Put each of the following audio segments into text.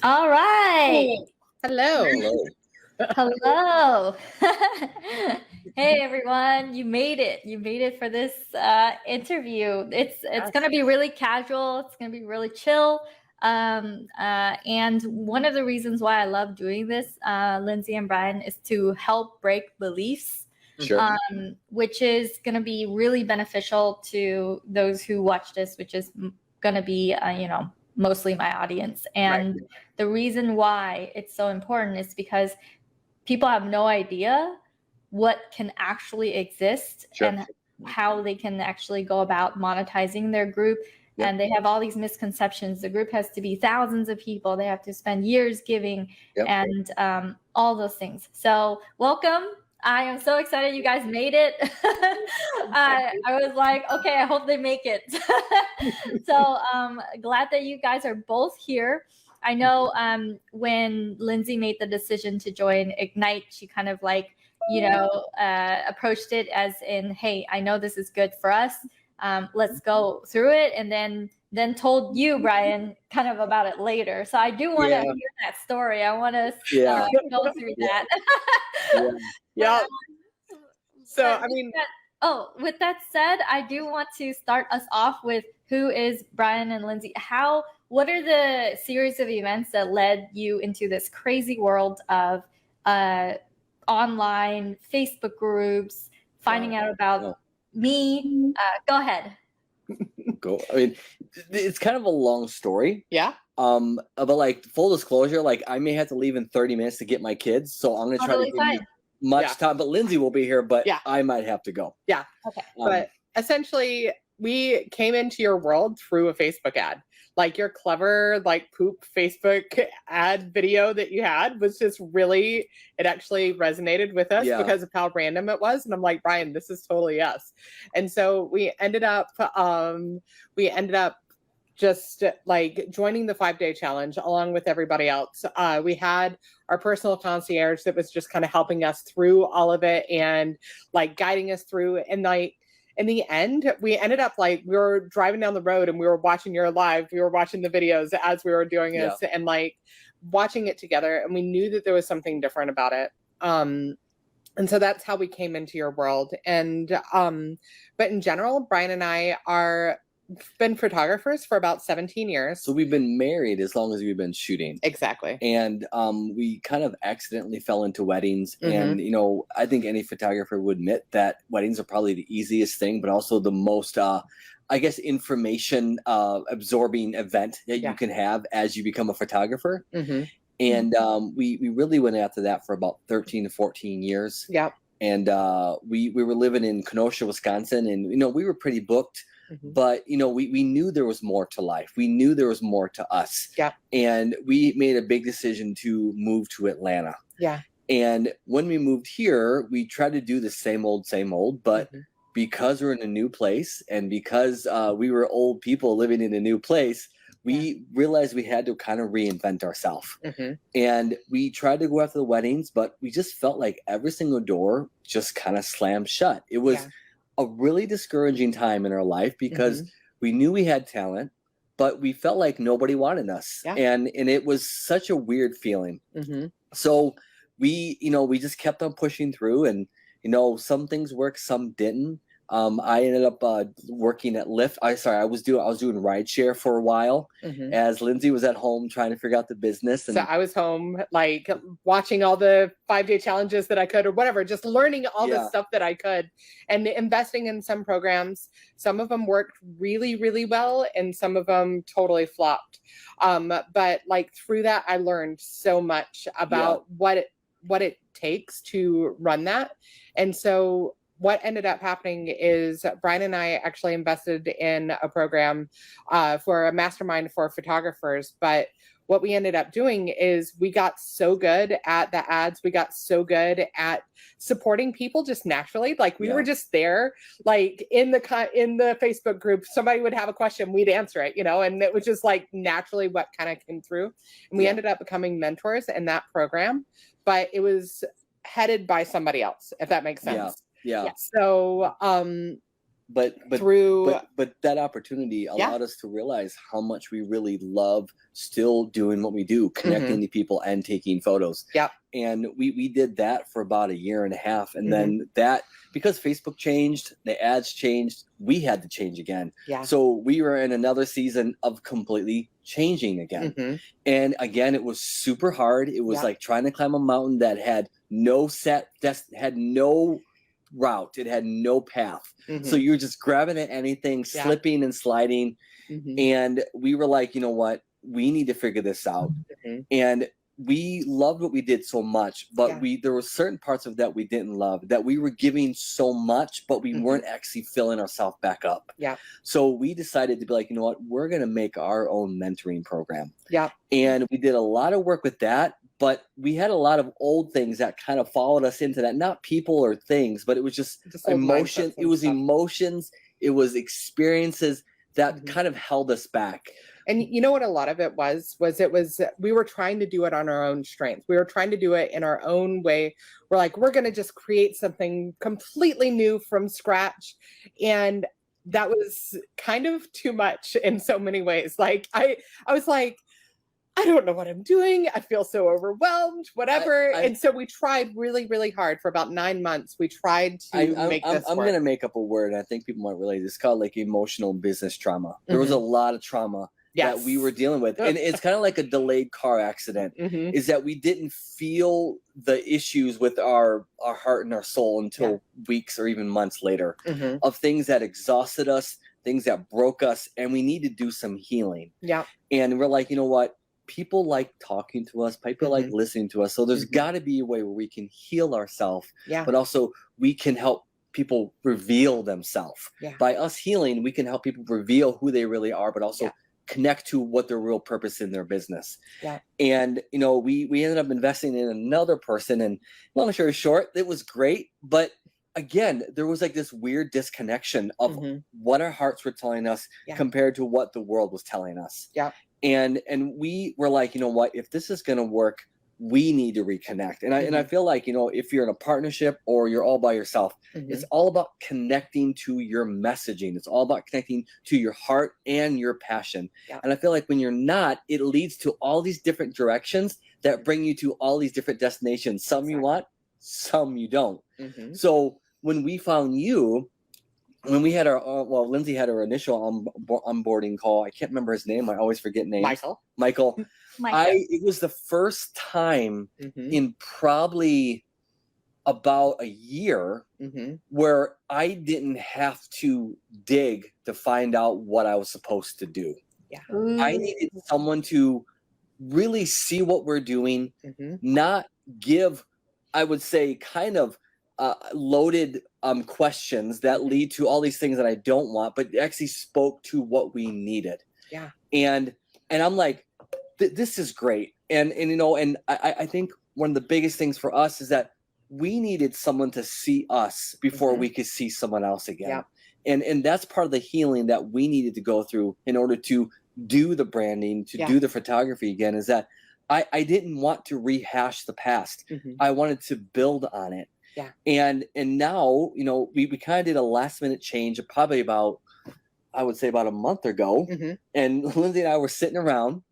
All right. Hello. Hello. Hello. Hey everyone, you made it. You made it for this interview. It's going to be really casual. It's going to be really chill. And one of the reasons why I love doing this, Lindsay and Brian, is to help break beliefs. Sure. Which is going to be really beneficial to those who watch this, which is going to be, mostly my audience. And the reason why it's so important is because people have no idea what can actually exist and how they can actually go about monetizing their group. And they have all these misconceptions. The group has to be thousands of people. They have to spend years giving and all those things. So welcome. I am so excited you guys made it. I was like, okay, I hope they make it. So glad that you guys are both here. I know when Lindsay made the decision to join Ignite, she kind of like, approached it as in, hey, I know this is good for us. Let's go through it. And then told you, Brian, kind of about it later. So I do want to hear that story. I want to go through that. Yeah. So, I mean, with that said, I do want to start us off with who is Brian and Lindsay. What are the series of events that led you into this crazy world of online Facebook groups, finding out about me? Go ahead. I mean, it's kind of a long story. Yeah. But like full disclosure, like I may have to leave in 30 minutes to get my kids, so I'm gonna try to give you much time. But Lindsay will be here, but I might have to go. Yeah. Okay. But essentially, we came into your world through a Facebook ad. Like your clever, like poop Facebook ad video that you had was just really, it actually resonated with us because of how random it was. And I'm like, Brian, this is totally us. And so we ended up just like joining the 5-day challenge along with everybody else. We had our personal concierge that was just kind of helping us through all of it and like guiding us through. And like in the end, we ended up like we were driving down the road and we were watching your live. We were watching the videos as we were doing this and like watching it together. And we knew that there was something different about it. And so that's how we came into your world. And but in general, Brian and I been photographers for about 17 years. So we've been married as long as we've been shooting. Exactly. And we kind of accidentally fell into weddings. And, I think any photographer would admit that weddings are probably the easiest thing, but also the most, information absorbing event that you can have as you become a photographer. And we really went after that for about 13 to 14 years. Yeah. And we were living in Kenosha, Wisconsin, and, we were pretty booked. But, we knew there was more to life. We knew there was more to us. Yeah. And we made a big decision to move to Atlanta. Yeah. And when we moved here, we tried to do the same old, but because we're in a new place and because we were old people living in a new place, we realized we had to kind of reinvent ourselves. And we tried to go after the weddings, but we just felt like every single door just kind of slammed shut. It was a really discouraging time in our life because we knew we had talent, but we felt like nobody wanted us. And it was such a weird feeling. So we just kept on pushing through and, some things worked, some didn't. I ended up working at Lyft. I was doing rideshare for a while as Lindsay was at home trying to figure out the business. And so I was home, like watching all the 5-day challenges that I could, or whatever, just learning all the stuff that I could, and investing in some programs. Some of them worked really, really well, and some of them totally flopped. But like through that, I learned so much about what it takes to run that, and so. What ended up happening is Brian and I actually invested in a program for a mastermind for photographers. But what we ended up doing is we got so good at the ads. We got so good at supporting people just naturally. Like we were just there, like in the Facebook group, somebody would have a question, we'd answer it, and it was just like naturally what kind of came through. And we ended up becoming mentors in that program, but it was headed by somebody else, if that makes sense. Yeah. So but through but that opportunity allowed us to realize how much we really love still doing what we do, connecting to people and taking photos. And we did that for about a year and a half, and then that, because Facebook changed, the ads changed, we had to change again. So we were in another season of completely changing again. And again, it was super hard. It was like trying to climb a mountain that had no had no route. It had no path. So you're just grabbing at anything, slipping and sliding. And we were like, you know what? We need to figure this out. And we loved what we did so much, but there were certain parts of that we didn't love, that we were giving so much, but we weren't actually filling ourselves back up. So we decided to be like, you know what? We're going to make our own mentoring program. And we did a lot of work with that. But we had a lot of old things that kind of followed us into that. Not people or things, but it was just emotion. It was emotions. It was experiences that kind of held us back. And you know what a lot of it was we were trying to do it on our own strength. We were trying to do it in our own way. We're like, we're going to just create something completely new from scratch. And that was kind of too much in so many ways. Like I was like, I don't know what I'm doing. I feel so overwhelmed, whatever. And so we tried really, really hard for about 9 months. We tried to make this work. I'm going to make up a word, and I think people might relate. It's called like emotional business trauma. There was a lot of trauma that we were dealing with. And it's kind of like a delayed car accident, is that we didn't feel the issues with our heart and our soul until weeks or even months later, of things that exhausted us, things that broke us, and we need to do some healing. And we're like, you know what? People like talking to us, people like listening to us. So there's got to be a way where we can heal ourselves, but also we can help people reveal themselves. By us healing, we can help people reveal who they really are, but also connect to what their real purpose in their business. And, you know, we ended up investing in another person, and long story short, it was great. But again, there was like this weird disconnection of what our hearts were telling us compared to what the world was telling us. And we were like, you know what, if this is going to work, we need to reconnect. And I feel like, you know, if you're in a partnership or you're all by yourself, it's all about connecting to your messaging. It's all about connecting to your heart and your passion. And I feel like when you're not, it leads to all these different directions that bring you to all these different destinations. Some you want, some you don't. So when we found you, when we had our, Lindsay had her initial onboarding call. I can't remember his name. I always forget names. Michael. It was the first time in probably about a year where I didn't have to dig to find out what I was supposed to do. I needed someone to really see what we're doing, not give, I would say, kind of loaded questions that lead to all these things that I don't want, but actually spoke to what we needed. And I'm like, this is great. And you know, and I think one of the biggest things for us is that we needed someone to see us before we could see someone else again. And that's part of the healing that we needed to go through in order to do the branding, to do the photography again, is that I didn't want to rehash the past. I wanted to build on it. And now, you know, we kind of did a last minute change probably about, I would say about a month ago. And Lindsay and I were sitting around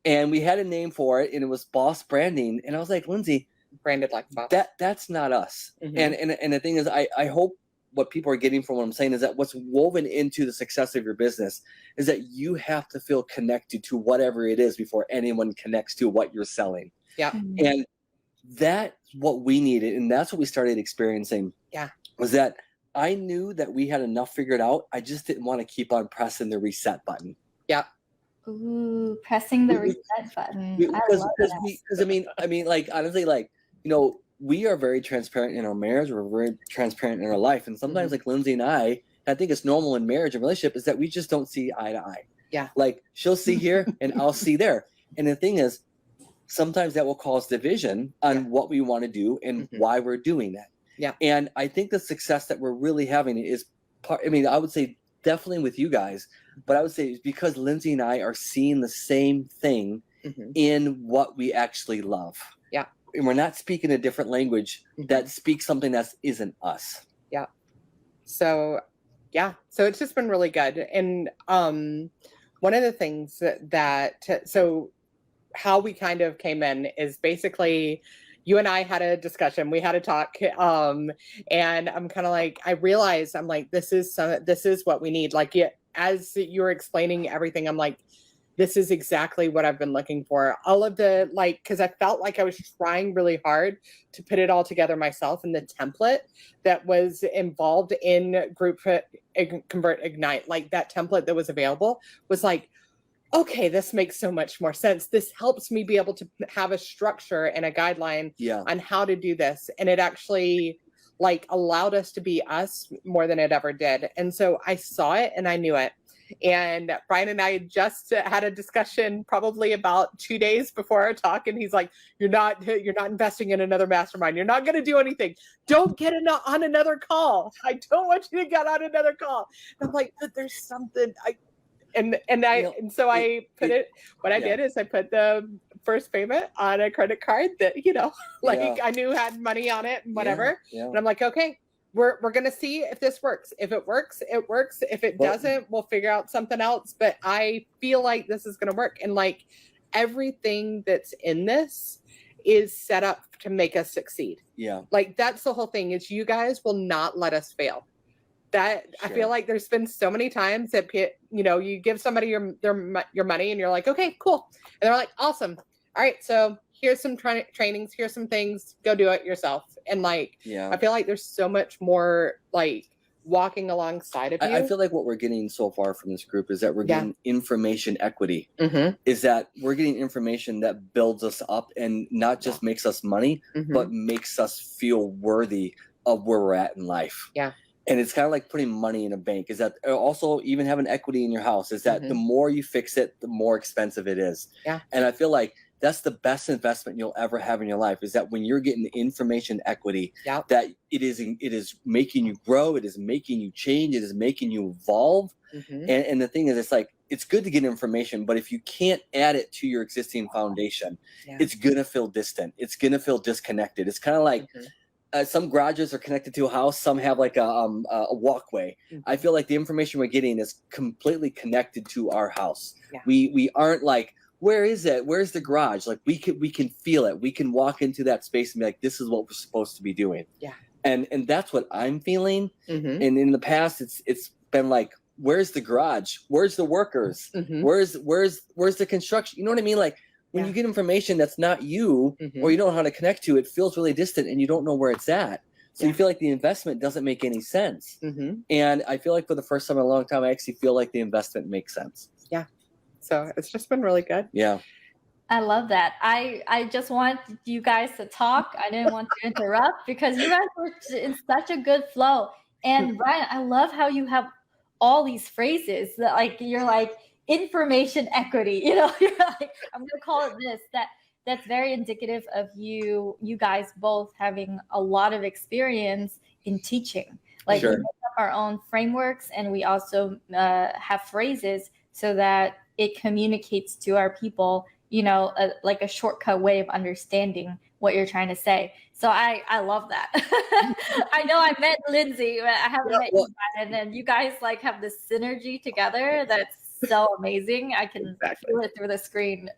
and we had a name for it, and it was Boss Branding. And I was like, Lindsay, branded like Boss. That's not us. And the thing is, I hope what people are getting from what I'm saying is that what's woven into the success of your business is that you have to feel connected to whatever it is before anyone connects to what you're selling. And that's what we needed, and that's what we started experiencing. Was that I knew that we had enough figured out. I just didn't want to keep on pressing the reset button. Ooh, pressing the reset button. Because I mean, like, honestly, like, you know, we are very transparent in our marriage. We're very transparent in our life, and sometimes, like Lindsay and I think it's normal in marriage and relationship, is that we just don't see eye to eye. Like, she'll see here and I'll see there, and the thing is, sometimes that will cause division on what we want to do and why we're doing it. And I think the success that we're really having is part, I mean, I would say definitely with you guys, but I would say it's because Lindsay and I are seeing the same thing in what we actually love. And we're not speaking a different language that speaks something that isn't us. So Yeah. So it's just been really good. And one of the things so how we kind of came in is basically you and I had a discussion. We had a talk, and I'm kind of like, I realized I'm like, this is what we need. Like, as you were explaining everything, I'm like, this is exactly what I've been looking for. All of the because I felt like I was trying really hard to put it all together myself, and the template that was involved in GroupConvert Ignite, like that template that was available, was like, okay, this makes so much more sense. This helps me be able to have a structure and a guideline on how to do this. And it actually like allowed us to be us more than it ever did. And so I saw it and I knew it. And Brian and I just had a discussion probably about 2 days before our talk. And he's like, you're not investing in another mastermind. You're not going to do anything. Don't get on another call. I don't want you to get on another call. And I'm like, but there's something so I put I did is I put the first payment on a credit card that, I knew had money on it and whatever. And I'm like, okay, we're going to see if this works. If it works, it works. If it doesn't, we'll figure out something else. But I feel like this is going to work. And like everything that's in this is set up to make us succeed. Yeah. Like that's the whole thing is you guys will not let us fail. That I feel like there's been so many times that you give somebody your money and you're like, okay, cool, and they're like, awesome, all right, so here's some trainings, here's some things, go do it yourself. And like, I feel like there's so much more like walking alongside of you. I feel like what we're getting so far from this group is that we're getting information equity. Is that we're getting information that builds us up and not just makes us money, but makes us feel worthy of where we're at in life. Yeah. And it's kind of like putting money in a bank. Is that also even having equity in your house? Is that the more you fix it, the more expensive it is. Yeah. And I feel like that's the best investment you'll ever have in your life. Is that when you're getting the information equity, that it is making you grow, it is making you change, it is making you evolve. And the thing is, it's like it's good to get information, but if you can't add it to your existing foundation, it's gonna feel distant. It's gonna feel disconnected. It's kind of like. Some garages are connected to a house. Some have like a walkway. I feel like the information we're getting is completely connected to our house. Yeah. We aren't like, where is it? Where's the garage? Like we can feel it. We can walk into that space and be like, this is what we're supposed to be doing. Yeah. And that's what I'm feeling. And in the past, it's been like, where's the garage? Where's the workers? Where's the construction? You know what I mean? Like. When you get information that's not you or you don't know how to connect to, it feels really distant and you don't know where it's at. So you feel like the investment doesn't make any sense. And I feel like for the first time in a long time, I actually feel like the investment makes sense. Yeah. So it's just been really good. Yeah. I love that. I just want you guys to talk. I didn't want to interrupt because you guys were in such a good flow. And Brian, I love how you have all these phrases that like, you're like, information equity, you're like, I'm gonna call it this. That's very indicative of you guys both having a lot of experience in teaching. Like we make up our own frameworks and we also have phrases so that it communicates to our people, like a shortcut way of understanding what you're trying to say. So I love that. I know I met Lindsay, but I haven't met you, and then you guys like have this synergy together that's so amazing. I can feel it through the screen.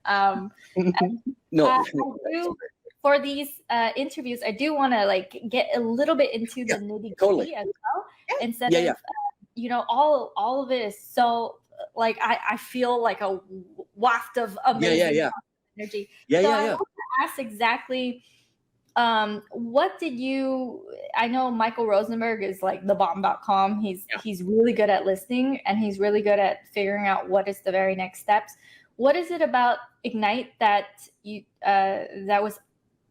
For these interviews, I do want to like get a little bit into the nitty-gritty as well. Instead of all of it is so like I feel like a waft of amazing energy. I want to ask exactly what did you, I know Michael Rosenberg is like thebomb.com. He's really good at listening and he's really good at figuring out what is the very next steps. What is it about Ignite that you that was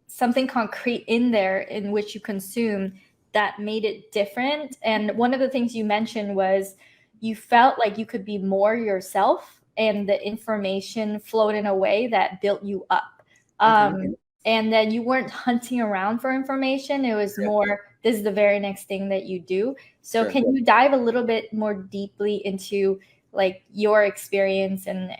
something concrete in there in which you consume that made it different? And one of the things you mentioned was you felt like you could be more yourself and the information flowed in a way that built you up. And then you weren't hunting around for information. It was more, this is the very next thing that you do. So can you dive a little bit more deeply into like your experience and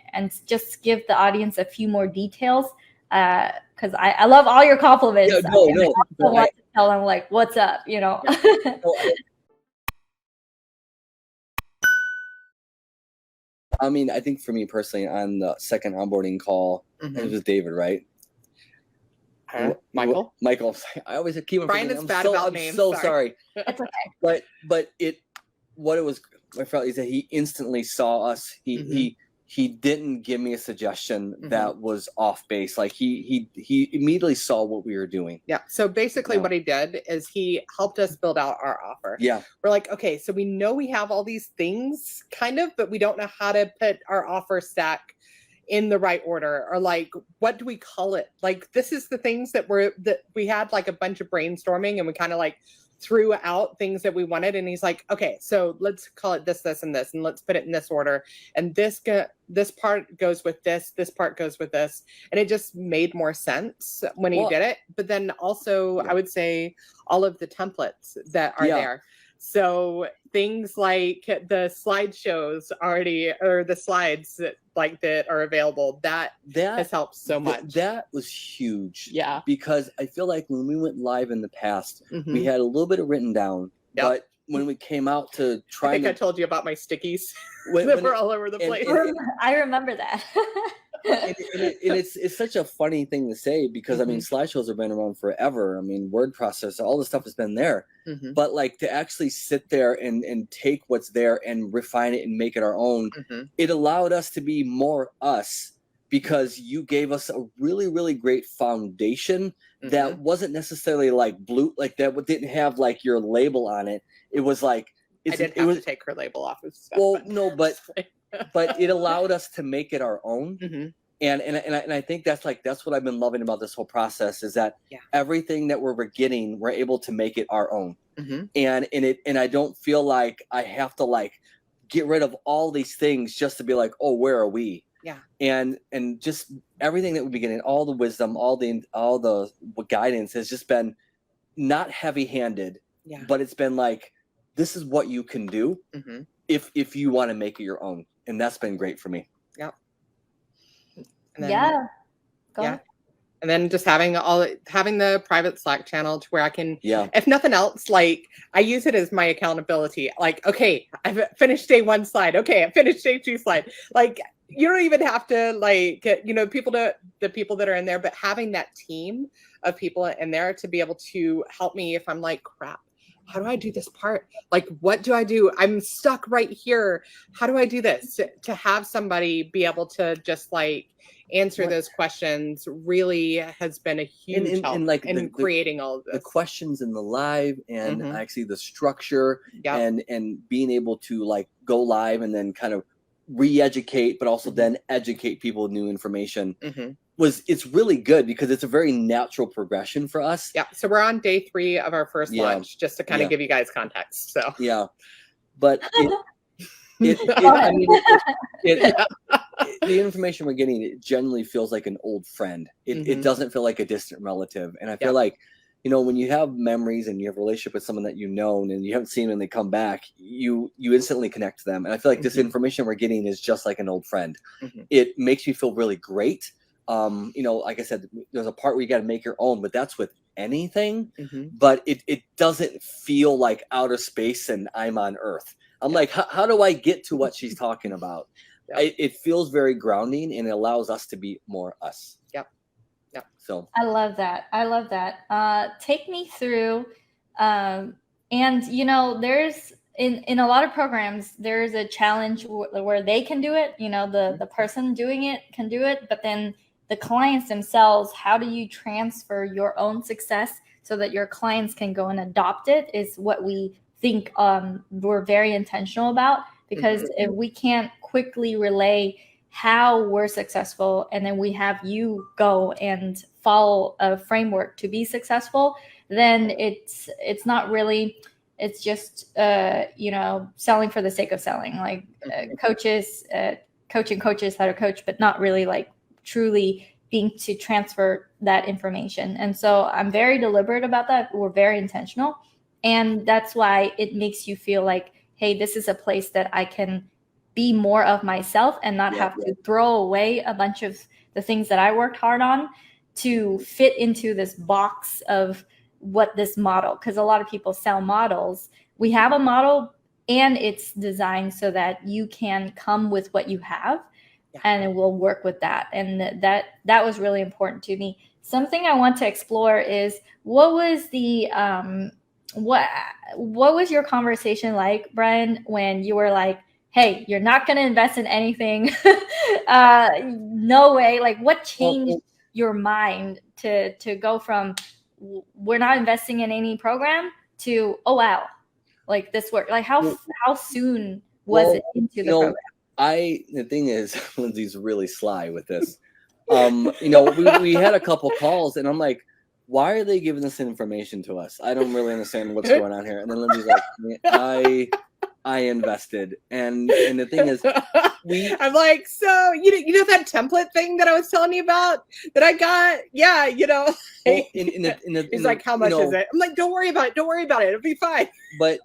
just give the audience a few more details? Because I love all your compliments. I want to tell them like, what's up, I mean, I think for me personally, on the second onboarding call, it was David, right? Michael. Michael. I always keep on Brian forgetting. is bad about I'm names. so sorry. It's okay. But what it was, I felt is that he instantly saw us. He didn't give me a suggestion that was off base. Like he immediately saw what we were doing. Yeah. So basically what he did is he helped us build out our offer. Yeah. We're like, okay, so we know we have all these things kind of, but we don't know how to put our offer stack in the right order, or like, what do we call it? Like, this is the things that we had like a bunch of brainstorming, and we kind of like threw out things that we wanted. And he's like, okay, so let's call it this, this, and this, and let's put it in this order. And this part goes with this part goes with this. And it just made more sense when he did it. But then also I would say all of the templates that are there. So things like the slideshows already, or the slides that are available, that has helped so much. That was huge. Yeah. Because I feel like when we went live in the past, we had a little bit of written down, but when we came out to try, I told you about my stickies that were all over the place. I remember that. and it's such a funny thing to say, because I mean, slideshows have been around forever. I mean, word processor, all this stuff has been there, but like to actually sit there and take what's there and refine it and make it our own, it allowed us to be more us, because you gave us a really, really great foundation that wasn't necessarily like blue, like that didn't have like your label on it. It was like, I didn't have to take her label off of stuff. Well, no, but it allowed us to make it our own. And I think that's what I've been loving about this whole process, is that everything that we're getting, we're able to make it our own. And I don't feel like I have to like get rid of all these things just to be like, oh, where are we? Yeah. And just everything that we've been getting, all the wisdom, all the guidance has just been not heavy-handed, but it's been like, this is what you can do if you want to make it your own. And that's been great for me. Yeah. Go ahead. And then just having the private Slack channel to where I can, if nothing else, like I use it as my accountability. Like, okay, I've finished day 1 slide. Okay, I finished day 2 slide. Like, you don't even have to like, the people that are in there, but having that team of people in there to be able to help me if I'm like, crap, how do I do this part? Like, what do I do? I'm stuck right here. How do I do this? To have somebody be able to just like answer those questions really has been a huge help in creating all of this. The questions in the live, and actually the structure, and being able to like go live and then kind of re-educate, but also then educate people with new information. It's really good, because it's a very natural progression for us. Yeah. So we're on day 3 of our first launch, just to kind of give you guys context. So but the information we're getting, it generally feels like an old friend. It doesn't feel like a distant relative. And I feel like, when you have memories and you have a relationship with someone that you've known and you haven't seen them and they come back, you instantly connect to them. And I feel like this information we're getting is just like an old friend. It makes you feel really great. Like I said, there's a part where you got to make your own, but that's with anything. But it doesn't feel like outer space and I'm on Earth. I'm like, how do I get to what she's talking about? It feels very grounding, and it allows us to be more us. So I love that. Take me through, and there's in a lot of programs, there's a challenge where they can do it. The person doing it can do it, but then the clients themselves, how do you transfer your own success so that your clients can go and adopt it, is what we think we're very intentional about. Because if we can't quickly relay how we're successful, and then we have you go and follow a framework to be successful, then it's not really, it's just selling for the sake of selling, like coaches coaching coaches how to coach, but not really like truly being to transfer that information. And so I'm very deliberate about that. We're very intentional, and that's why it makes you feel like, hey, this is a place that I can be more of myself and not have to throw away a bunch of the things that I worked hard on to fit into this box of what this model, because a lot of people sell models. We have a model and it's designed so that you can come with what you have, and it will work with that. And that was really important to me. Something I want to explore is what was the what was your conversation like, Brian, when you were like, hey, you're not going to invest in anything? No way. Like, what changed your mind to go from we're not investing in any program to, oh wow, like this work? Like, how soon was it into the program? The thing is, Lindsay's really sly with this. We had a couple calls, and I'm like, why are they giving this information to us? I don't really understand what's going on here. And then Lindsay's like, I invested, and the thing is, I'm like, so you know that template thing that I was telling you about that I got? Yeah, he's like, how much is it? I'm like, don't worry about it. Don't worry about it. It'll be fine. But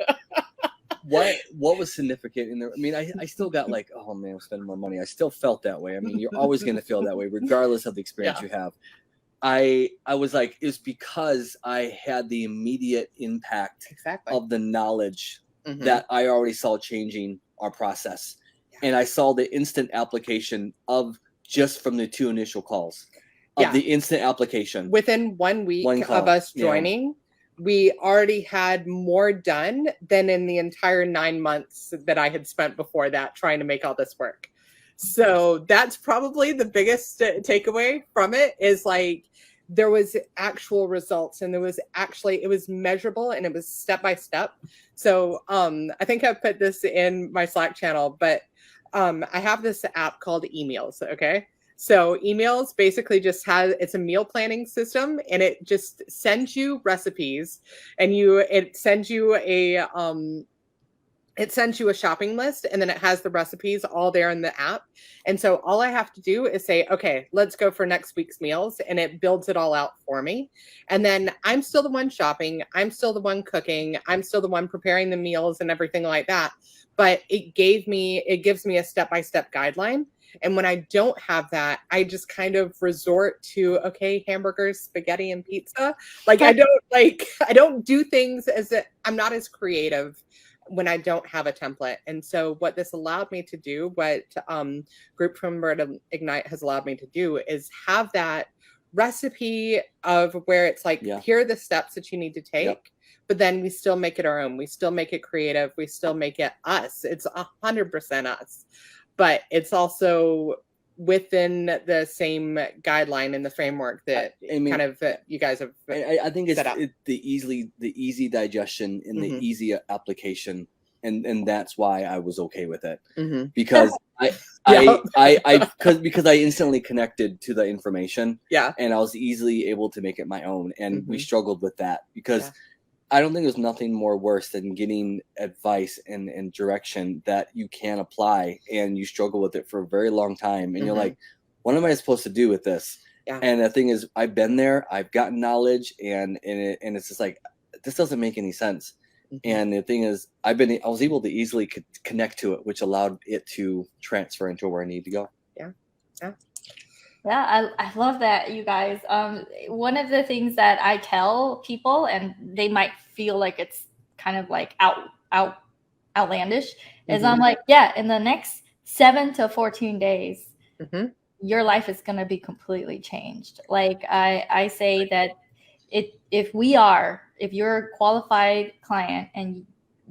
what was significant in there? I mean, I still got like, oh man, I'm spending more money. I still felt that way. I mean, you're always going to feel that way, regardless of the experience you have. I was like, it's because I had the immediate impact of the knowledge that I already saw changing our process. And I saw the instant application of just from the 2 initial calls of the instant application. Within 1 week of us joining, we already had more done than in the entire 9 months that I had spent before that trying to make all this work. So that's probably the biggest takeaway from it, is like, there was actual results, and it was measurable, and it was step by step. So I think I put this in my Slack channel, but I have this app called Emails. Okay. So Emails basically just it's a meal planning system, and it just sends you recipes, and it sends you a shopping list, and then it has the recipes all there in the app. And so all I have to do is say, okay, let's go for next week's meals. And it builds it all out for me. And then I'm still the one shopping. I'm still the one cooking. I'm still the one preparing the meals and everything like that. But it gives me a step-by-step guideline. And when I don't have that, I just kind of resort to, okay, hamburgers, spaghetti, and pizza. Like, I don't do things I'm not as creative when I don't have a template. And so what this allowed me to do, what GroupConvert Ignite has allowed me to do, is have that recipe of where it's like, here are the steps that you need to take, but then we still make it our own. We still make it creative. We still make it us. It's 100% us, but it's also within the same guideline and the framework that you guys have. I think it's the easy digestion and the easy application, and that's why I was okay with it, because because I instantly connected to the information, and I was easily able to make it my own, and we struggled with that because. I don't think there's nothing more worse than getting advice and direction that you can apply, and you struggle with it for a very long time. And you're like, what am I supposed to do with this? And the thing is, I've been there, I've gotten knowledge, and it's just like, this doesn't make any sense. And the thing is, I was able to easily connect to it, which allowed it to transfer into where I need to go. Yeah, I love that, you guys. One of the things that I tell people, and they might feel like it's kind of like outlandish, is I'm like, in the next 7 to 14 days, your life is going to be completely changed. Like I say that if you're a qualified client and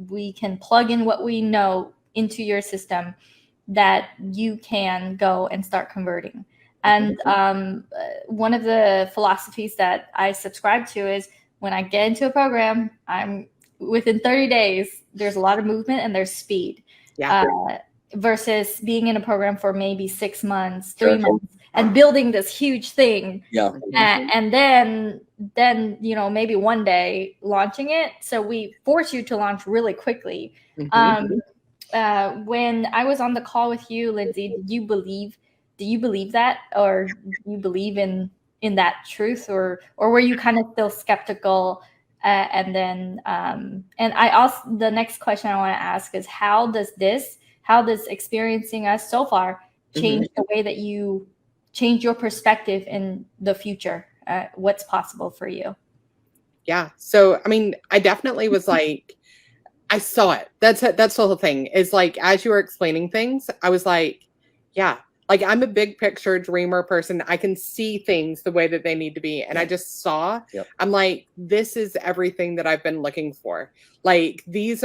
we can plug in what we know into your system, that you can go and start converting. And one of the philosophies that I subscribe to is when I get into a program, I'm within 30 days, there's a lot of movement and there's speed. Versus being in a program for maybe 6 months, 3 months, and building this huge thing. And then maybe one day launching it. So we force you to launch really quickly. When I was on the call with you, Lindsay, do you believe that, or do you believe in that truth, or were you kind of still skeptical? And I also, the next question I want to ask is, how does experiencing us so far change the way that you change your perspective in the future? What's possible for you? So I mean, I definitely was like, I saw it. That's it. That's the whole thing. Is like as you were explaining things, I was like, yeah, like I'm a big picture dreamer person. I can see things the way that they need to be. And I just saw, I'm like, this is everything that I've been looking for. Like this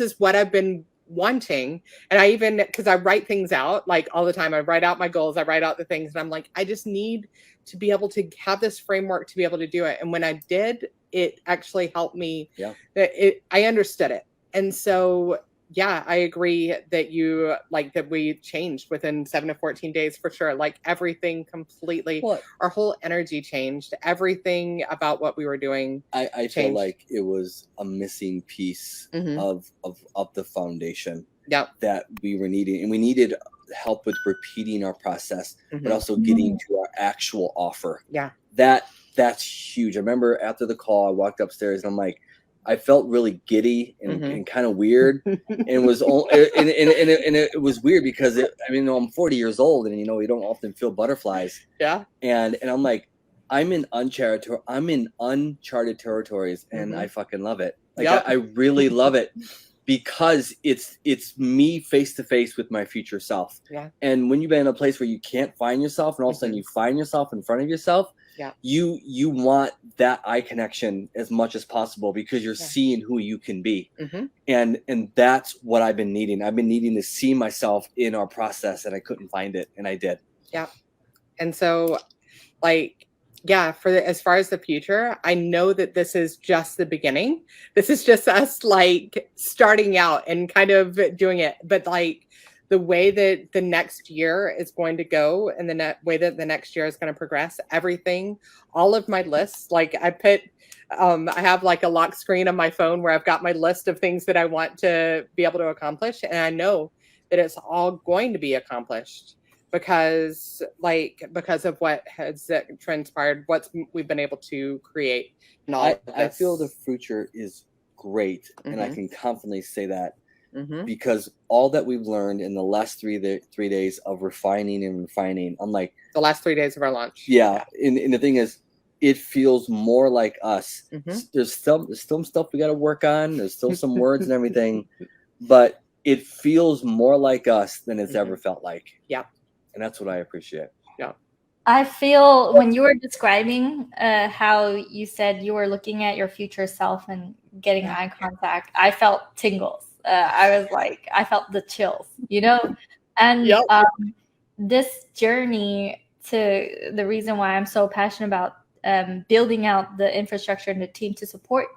is what I've been wanting. And I even, because I write things out like all the time. I write out my goals, I write out the things, and I'm like, I just need to be able to have this framework to be able to do it. And when I did, it actually helped me. I understood it. And so, yeah, I agree that you like that we changed within 7 to 14 days for sure. Like everything completely, our whole energy changed. Everything about what we were doing. I feel like it was a missing piece of the foundation that we were needing. And we needed help with repeating our process, but also getting to our actual offer. That's huge. I remember after the call, I walked upstairs and I'm like, I felt really giddy and kind of weird, and it was it was weird because I'm 40 years old, and you don't often feel butterflies. And I'm like, I'm in uncharted territories, and I fucking love it. Like I really love it because it's me face to face with my future self. And when you've been in a place where you can't find yourself, and all of a sudden you find yourself in front of yourself. You want that eye connection as much as possible because you're seeing who you can be. And that's what I've been needing. I've been needing to see myself in our process, and I couldn't find it, and I did. And so like, as far as the future, I know that this is just the beginning. This is just us like starting out and kind of doing it. But like the way that the next year is going to go and the way that the next year is going to progress, everything, all of my lists, like I have like a lock screen on my phone where I've got my list of things that I want to be able to accomplish. And I know that it's all going to be accomplished because of what has transpired, we've been able to create. And all I feel the future is great. And I can confidently say that. Because all that we've learned in the last 3 days of refining, I'm like the last 3 days of our launch. And the thing is, it feels more like us. There's still some stuff we got to work on. There's still some words and everything, but it feels more like us than it's ever felt like. And that's what I appreciate. I feel when you were describing how you said you were looking at your future self and getting eye contact, I felt tingles. I felt the chills, and this journey to the reason why I'm so passionate about building out the infrastructure and the team to support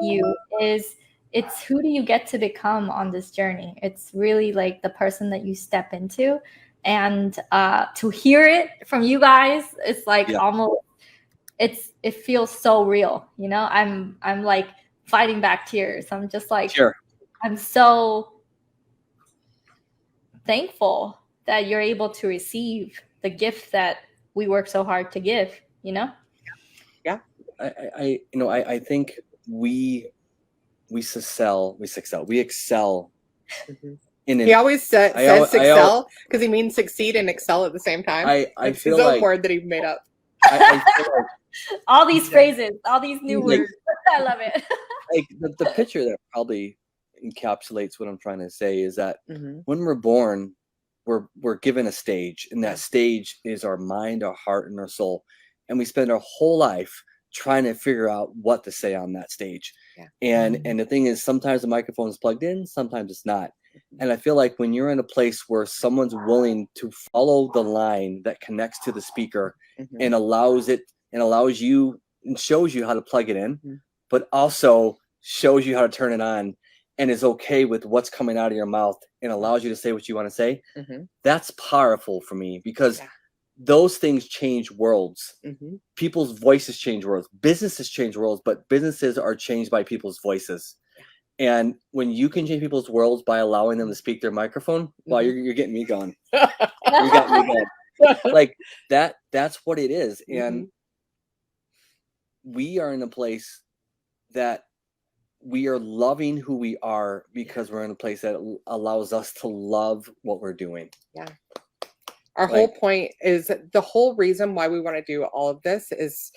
you is it's who do you get to become on this journey? It's really like the person that you step into, and to hear it from you guys, it's like almost it feels so real. I'm like fighting back tears. I'm just like I'm so thankful that you're able to receive the gift that we work so hard to give, I think we excel. He always says excel because he means succeed and excel at the same time. It's his own word that he made up. I feel like all these phrases, all these new words. I love it. Like the picture that probably encapsulates what I'm trying to say is that when we're born, we're given a stage, and that stage is our mind, our heart, and our soul, and we spend our whole life trying to figure out what to say on that stage. And the thing is, sometimes the microphone is plugged in, sometimes it's not. And I feel like when you're in a place where someone's willing to follow the line that connects to the speaker and allows you and shows you how to plug it in, but also shows you how to turn it on, and is okay with what's coming out of your mouth and allows you to say what you want to say, that's powerful for me because those things change worlds. People's voices change worlds. Businesses change worlds, but businesses are changed by people's voices. And when you can change people's worlds by allowing them to speak their microphone, well, you're getting me going. You got me going. Like that's what it is. And we are in a place that we are loving who we are because we're in a place that allows us to love what we're doing. Our whole point is the whole reason why we want to do all of this is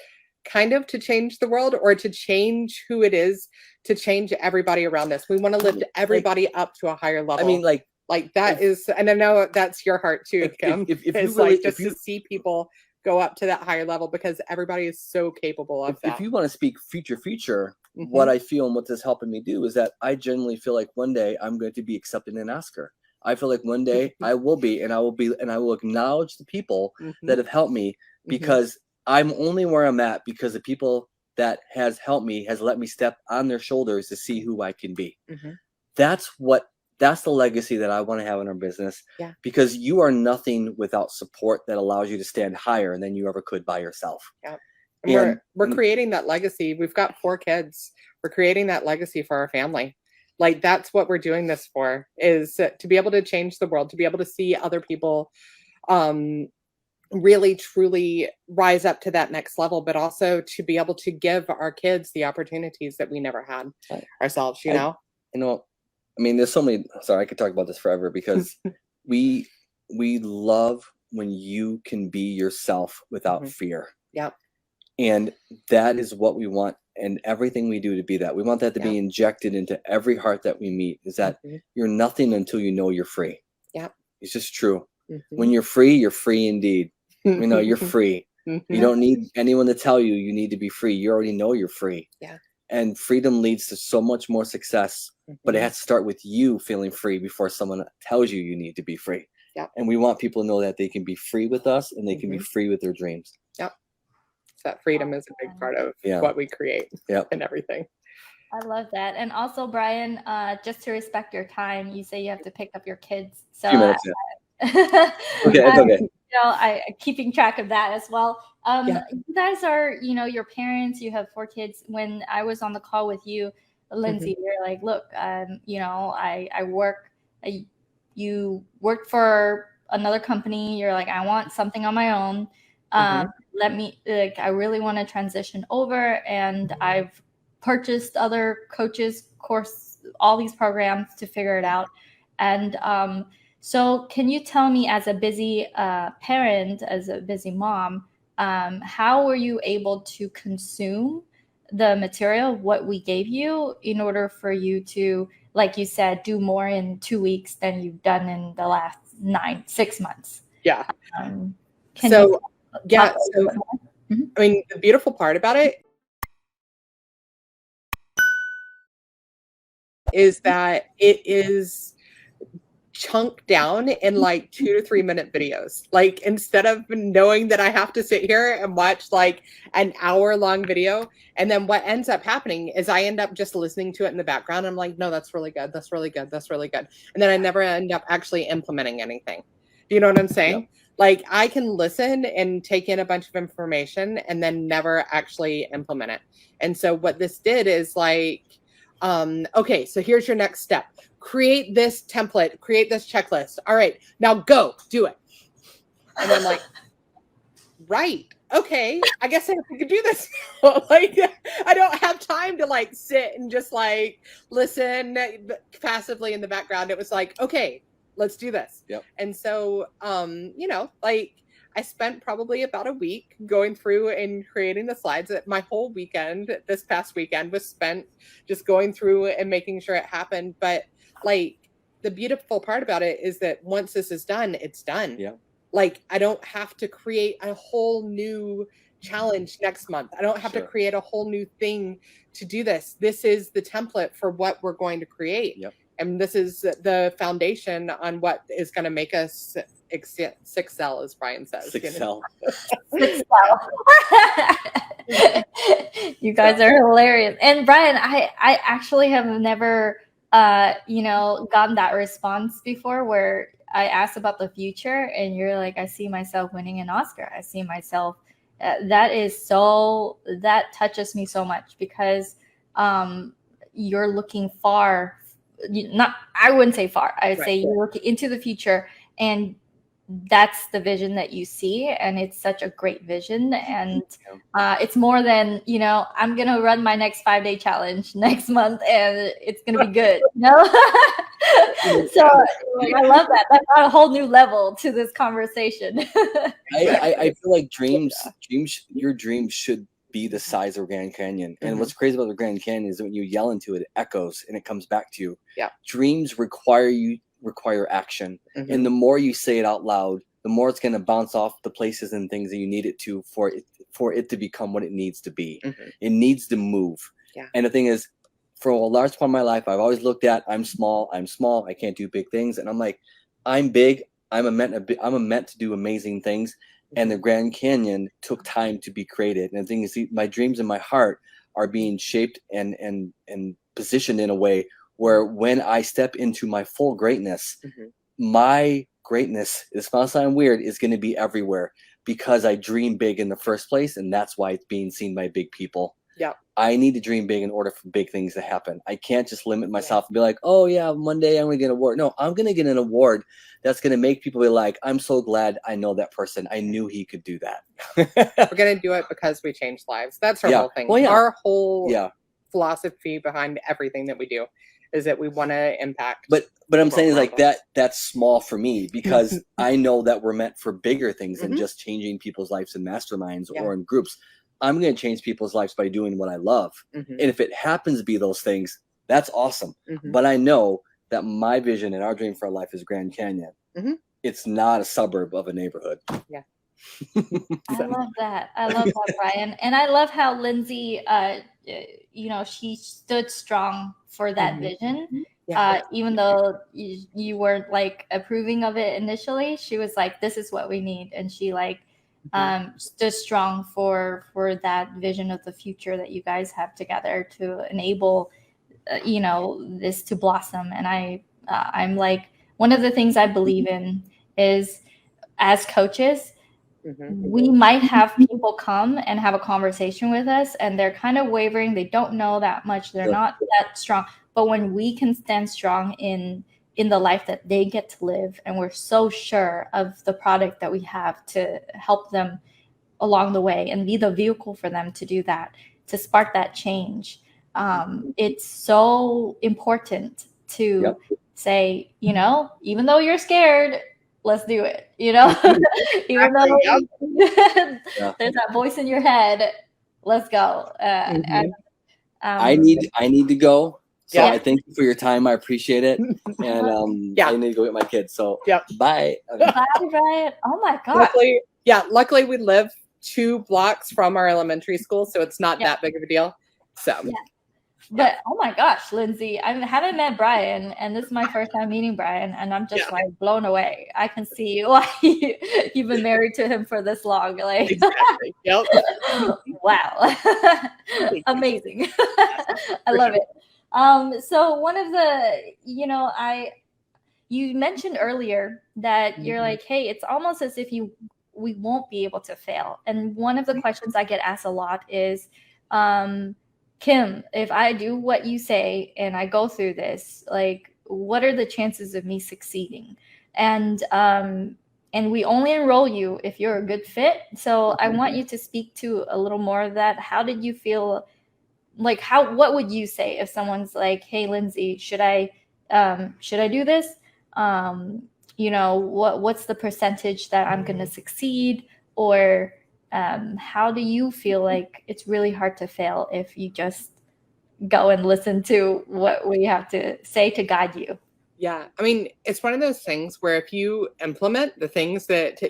kind of to change the world or to change who it is, to change everybody around us. We want to lift everybody up to a higher level. I mean, like that is, and I know that's your heart too, Kim. If you it's really, like just to see people go up to that higher level, because everybody is so capable of that. If you want to speak future, what I feel and what this is helping me do is that I genuinely feel like one day I'm going to be accepted in an Oscar. I feel like one day I will be, and I will acknowledge the people that have helped me, because I'm only where I'm at because the people that has helped me has let me step on their shoulders to see who I can be. That's the legacy that I want to have in our business. Yeah. Because you are nothing without support that allows you to stand higher than you ever could by yourself. Yeah. And we're creating that legacy. We've got 4 kids. We're creating that legacy for our family. Like, that's what we're doing this for, is to be able to change the world, to be able to see other people really truly rise up to that next level, but also to be able to give our kids the opportunities that we never had ourselves, you know? I mean, there's so many, sorry, I could talk about this forever, because we love when you can be yourself without fear. Yeah. And that is what we want, and everything we do to be that. We want that to be injected into every heart that we meet, is that you're nothing until you know you're free. Yeah. It's just true. When you're free indeed. You know, you're free. You don't need anyone to tell you you need to be free. You already know you're free. Yeah. And freedom leads to so much more success, but it has to start with you feeling free before someone tells you you need to be free. Yeah. And we want people to know that they can be free with us, and they can be free with their dreams. Yep. So that freedom is a big part of what we create and everything. I love that. And also, Brian, just to respect your time, you say you have to pick up your kids. So 2 minutes, okay, it's okay. You know, I keeping track of that as well. You guys are, you know, your parents, you have 4 kids. When I was on the call with you, Lindsay, you're like, look, you know, I work, you worked for another company. You're like, I want something on my own. Let me, like, I really want to transition over, and I've purchased other coaches course, all these programs to figure it out. And so can you tell me, as a busy parent, as a busy mom, how were you able to consume the material, what we gave you, in order for you to, like you said, do more in 2 weeks than you've done in the last 6 months? Yeah. So I mean, the beautiful part about it is that it is chunked down in like 2 to 3 minute videos. Like, instead of knowing that I have to sit here and watch like an hour-long video, and then what ends up happening is I end up just listening to it in the background. I'm like, no, that's really good. That's really good. That's really good. And then I never end up actually implementing anything. Do you know what I'm saying? Yep. Like, I can listen and take in a bunch of information and then never actually implement it. And so what this did is like, okay, so here's your next step. Create this template, create this checklist. All right, now go do it. And I'm like, right, okay, I guess I could do this. Like, I don't have time to like sit and just like listen passively in the background. It was like, okay, let's do this. Yep. And so, you know, like, I spent probably about a week going through and creating the slides. My whole weekend, this past weekend, was spent just going through and making sure it happened. But like, the beautiful part about it is that once this is done, it's done. Yeah. Like, I don't have to create a whole new challenge next month. I don't have to create a whole new thing to do this. This is the template for what we're going to create. Yep. And this is the foundation on what is going to make us excel, as Brian says. Excel. You guys are hilarious. And Brian, I actually have never, you know, gotten that response before, where I asked about the future and you're like, I see myself winning an Oscar. I see myself. That touches me so much, because you're looking far. I wouldn't say far. I would say you're looking into the future, and that's the vision that you see, and it's such a great vision. And it's more than, you know, I'm gonna run my next 5-day challenge next month and it's gonna be good. No. So I love that. That brought a whole new level to this conversation. I feel like your dreams should be the size of Grand Canyon. And what's crazy about the Grand Canyon is that when you yell into it, it echoes and it comes back to you. Yeah. Dreams require action. And the more you say it out loud, the more it's going to bounce off the places and things that you need it to for it to become what it needs to be. It needs to move. Yeah. And the thing is, for a large part of my life, I've always looked at, I'm small, I can't do big things. And I'm like, I'm big, I'm meant to do amazing things. And the Grand Canyon took time to be created. And the thing is, my dreams in my heart are being shaped and positioned in a way where when I step into my full greatness, my greatness, this might sound weird, is going to be everywhere because I dream big in the first place. And that's why it's being seen by big people. Yeah. I need to dream big in order for big things to happen. I can't just limit myself and be like, oh yeah, one day I'm going to get an award. No, I'm going to get an award that's going to make people be like, I'm so glad I know that person. I knew he could do that. We're going to do it because we changed lives. That's our whole thing. Well, Our whole philosophy behind everything that we do is that we want to impact. But I'm saying is like that's small for me because I know that we're meant for bigger things than just changing people's lives in masterminds or in groups. I'm going to change people's lives by doing what I love. And if it happens to be those things, that's awesome. But I know that my vision and our dream for our life is Grand Canyon. It's not a suburb of a neighborhood. Yeah. I love that. I love that, Brian. And I love how Lindsay, she stood strong for that vision. Even though you weren't like approving of it initially, she was like, this is what we need. And she like, stood strong for that vision of the future that you guys have together to enable this to blossom. And I'm like, one of the things I believe in is, as coaches, we might have people come and have a conversation with us and they're kind of wavering, they don't know that much, they're not that strong, but when we can stand strong in the life that they get to live, and we're so sure of the product that we have to help them along the way and be the vehicle for them to do that, to spark that change. It's so important to say, even though you're scared, let's do it, even though there's that voice in your head, let's go. I need to go. So I thank you for your time. I appreciate it. And I need to go get my kids. So bye. Bye, Brian. Oh my God. Luckily we live 2 blocks from our elementary school, so it's not that big of a deal. So But oh my gosh, Lindsay, I haven't met Brian, and this is my first time meeting Brian, and I'm just like blown away. I can see why you've been married to him for this long. Like, exactly. Wow, amazing. I love it. So one of the, you mentioned earlier that you're like, hey, it's almost as if we won't be able to fail. And one of the questions I get asked a lot is, Kim, if I do what you say and I go through this, like, what are the chances of me succeeding? And we only enroll you if you're a good fit. So I want you to speak to a little more of that. How did you feel? Like, what would you say if someone's like, hey, Lindsay, should I do this? What's the percentage that I'm going to succeed? Or how do you feel like it's really hard to fail if you just go and listen to what we have to say to guide you? Yeah. I mean, it's one of those things where if you implement the things that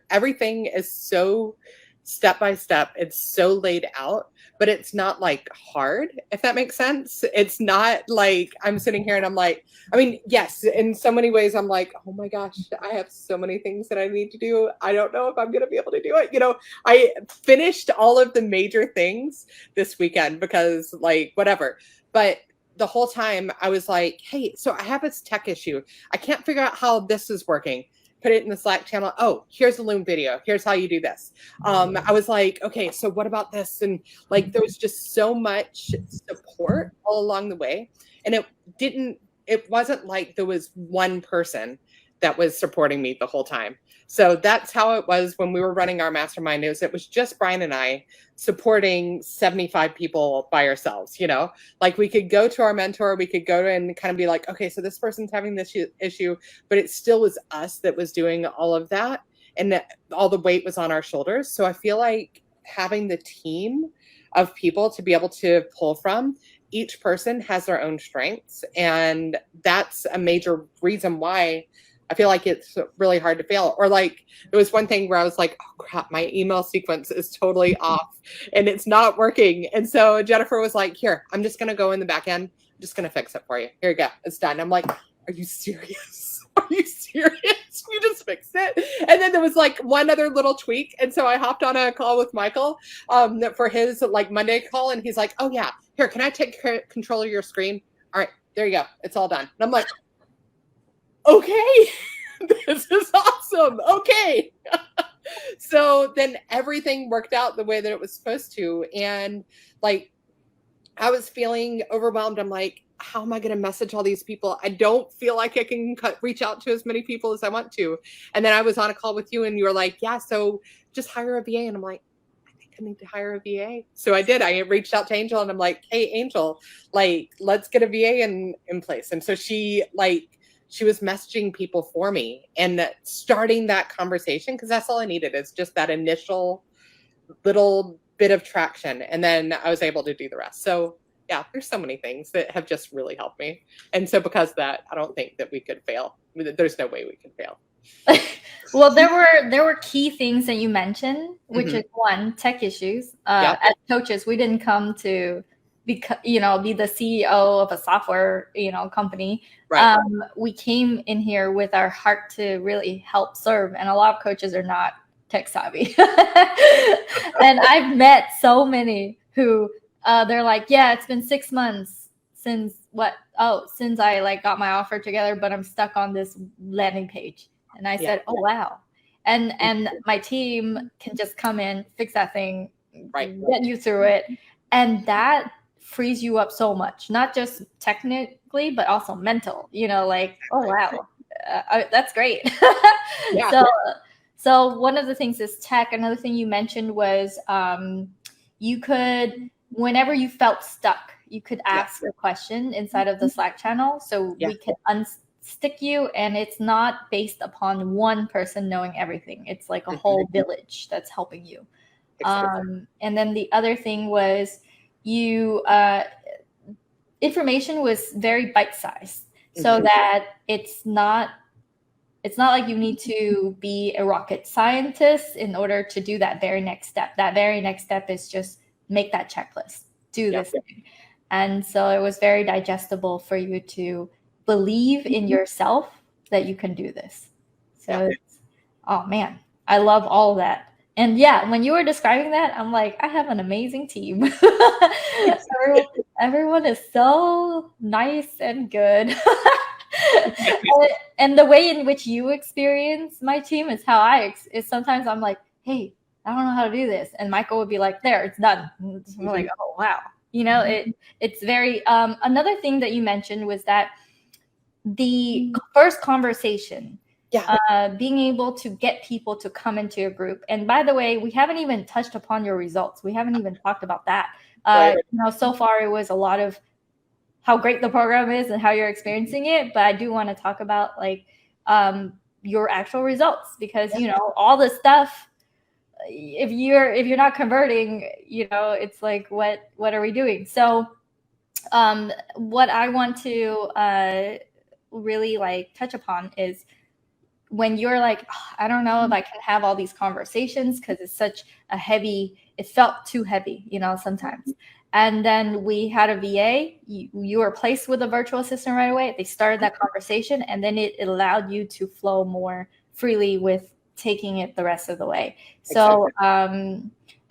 everything is so step by step, it's so laid out, but it's not like hard, if that makes sense. It's not like I'm sitting here and I'm like, I mean, yes, in so many ways, I'm like, oh my gosh, I have so many things that I need to do. I don't know if I'm going to be able to do it. I finished all of the major things this weekend because whatever, but the whole time I was like, hey, so I have this tech issue. I can't figure out how this is working. Put it in the Slack channel. Oh, here's a Loom video. Here's how you do this. I was like, okay, so what about this? And there was just so much support all along the way. And it wasn't like there was one person that was supporting me the whole time. So that's how it was when we were running our mastermind. It was just Brian and I supporting 75 people by ourselves, we could go to our mentor, we could go and kind of be like, okay, so this person's having this issue, but it still was us that was doing all of that. And that all the weight was on our shoulders. So I feel like having the team of people to be able to pull from. Each person has their own strengths, and that's a major reason why I feel like it's really hard to fail. Or like, there was one thing where I was like, oh crap, my email sequence is totally off and it's not working. And so Jennifer was like, here, I'm just going to go in the back end. I'm just going to fix it for you. Here you go. It's done. I'm like, are you serious? Are you serious? You just fixed it? And then there was like one other little tweak. And so I hopped on a call with Michael for his like Monday call. And he's like, oh yeah, here, can I take control of your screen? All right, there you go. It's all done. And I'm like, okay, this is awesome. Okay. So then everything worked out the way that it was supposed to. And like, I was feeling overwhelmed. I'm like, how am I going to message all these people? I don't feel like I can reach out to as many people as I want to. And then I was on a call with you and you were like, yeah, so just hire a VA. And I'm like, I think I need to hire a VA. So I did. I reached out to Angel and I'm like, hey, Angel, like, let's get a VA in place. And so she was messaging people for me and starting that conversation, because that's all I needed is just that initial little bit of traction. And then I was able to do the rest. So yeah, there's so many things that have just really helped me. And so because of that, I don't think that we could fail. There's no way we could fail. Well, there were key things that you mentioned, which is one, tech issues. As coaches, we didn't come to be the CEO of a software, company. Right. We came in here with our heart to really help serve. And a lot of coaches are not tech savvy. And I've met so many who they're like, yeah, it's been 6 months since I like got my offer together, but I'm stuck on this landing page. And I said, oh, wow. And my team can just come in, fix that thing, get you through it. And that frees you up so much, not just technically, but also mental, like, oh, wow, that's great. Yeah. So one of the things is tech. Another thing you mentioned was you could, whenever you felt stuck, you could ask a question inside of the Slack channel. So we could unstick you, and it's not based upon one person knowing everything. It's like a whole village that's helping you. And then the other thing was information was very bite-sized, so that it's not like you need to be a rocket scientist in order to do that very next step. That very next step is just make that checklist, do this thing. And so it was very digestible for you to believe in yourself that you can do this. So oh man, I love all that. And yeah, when you were describing that, I'm like, I have an amazing team. Everyone is so nice and good. And the way in which you experience my team is how is sometimes I'm like, hey, I don't know how to do this. And Michael would be like, there, it's done. I'm like, oh, wow. It's very, another thing that you mentioned was that the first conversation, being able to get people to come into your group. And by the way, we haven't even touched upon your results. We haven't even talked about that. So far it was a lot of how great the program is and how you're experiencing it. But I do want to talk about like your actual results, because, all this stuff, if you're not converting, it's like, what are we doing? So what I want to really like touch upon is when you're like, oh, I don't know if I can have all these conversations because it's such a it felt too heavy, sometimes. And then we had a VA, you were placed with a virtual assistant right away. They started that conversation, and then it allowed you to flow more freely with taking it the rest of the way. So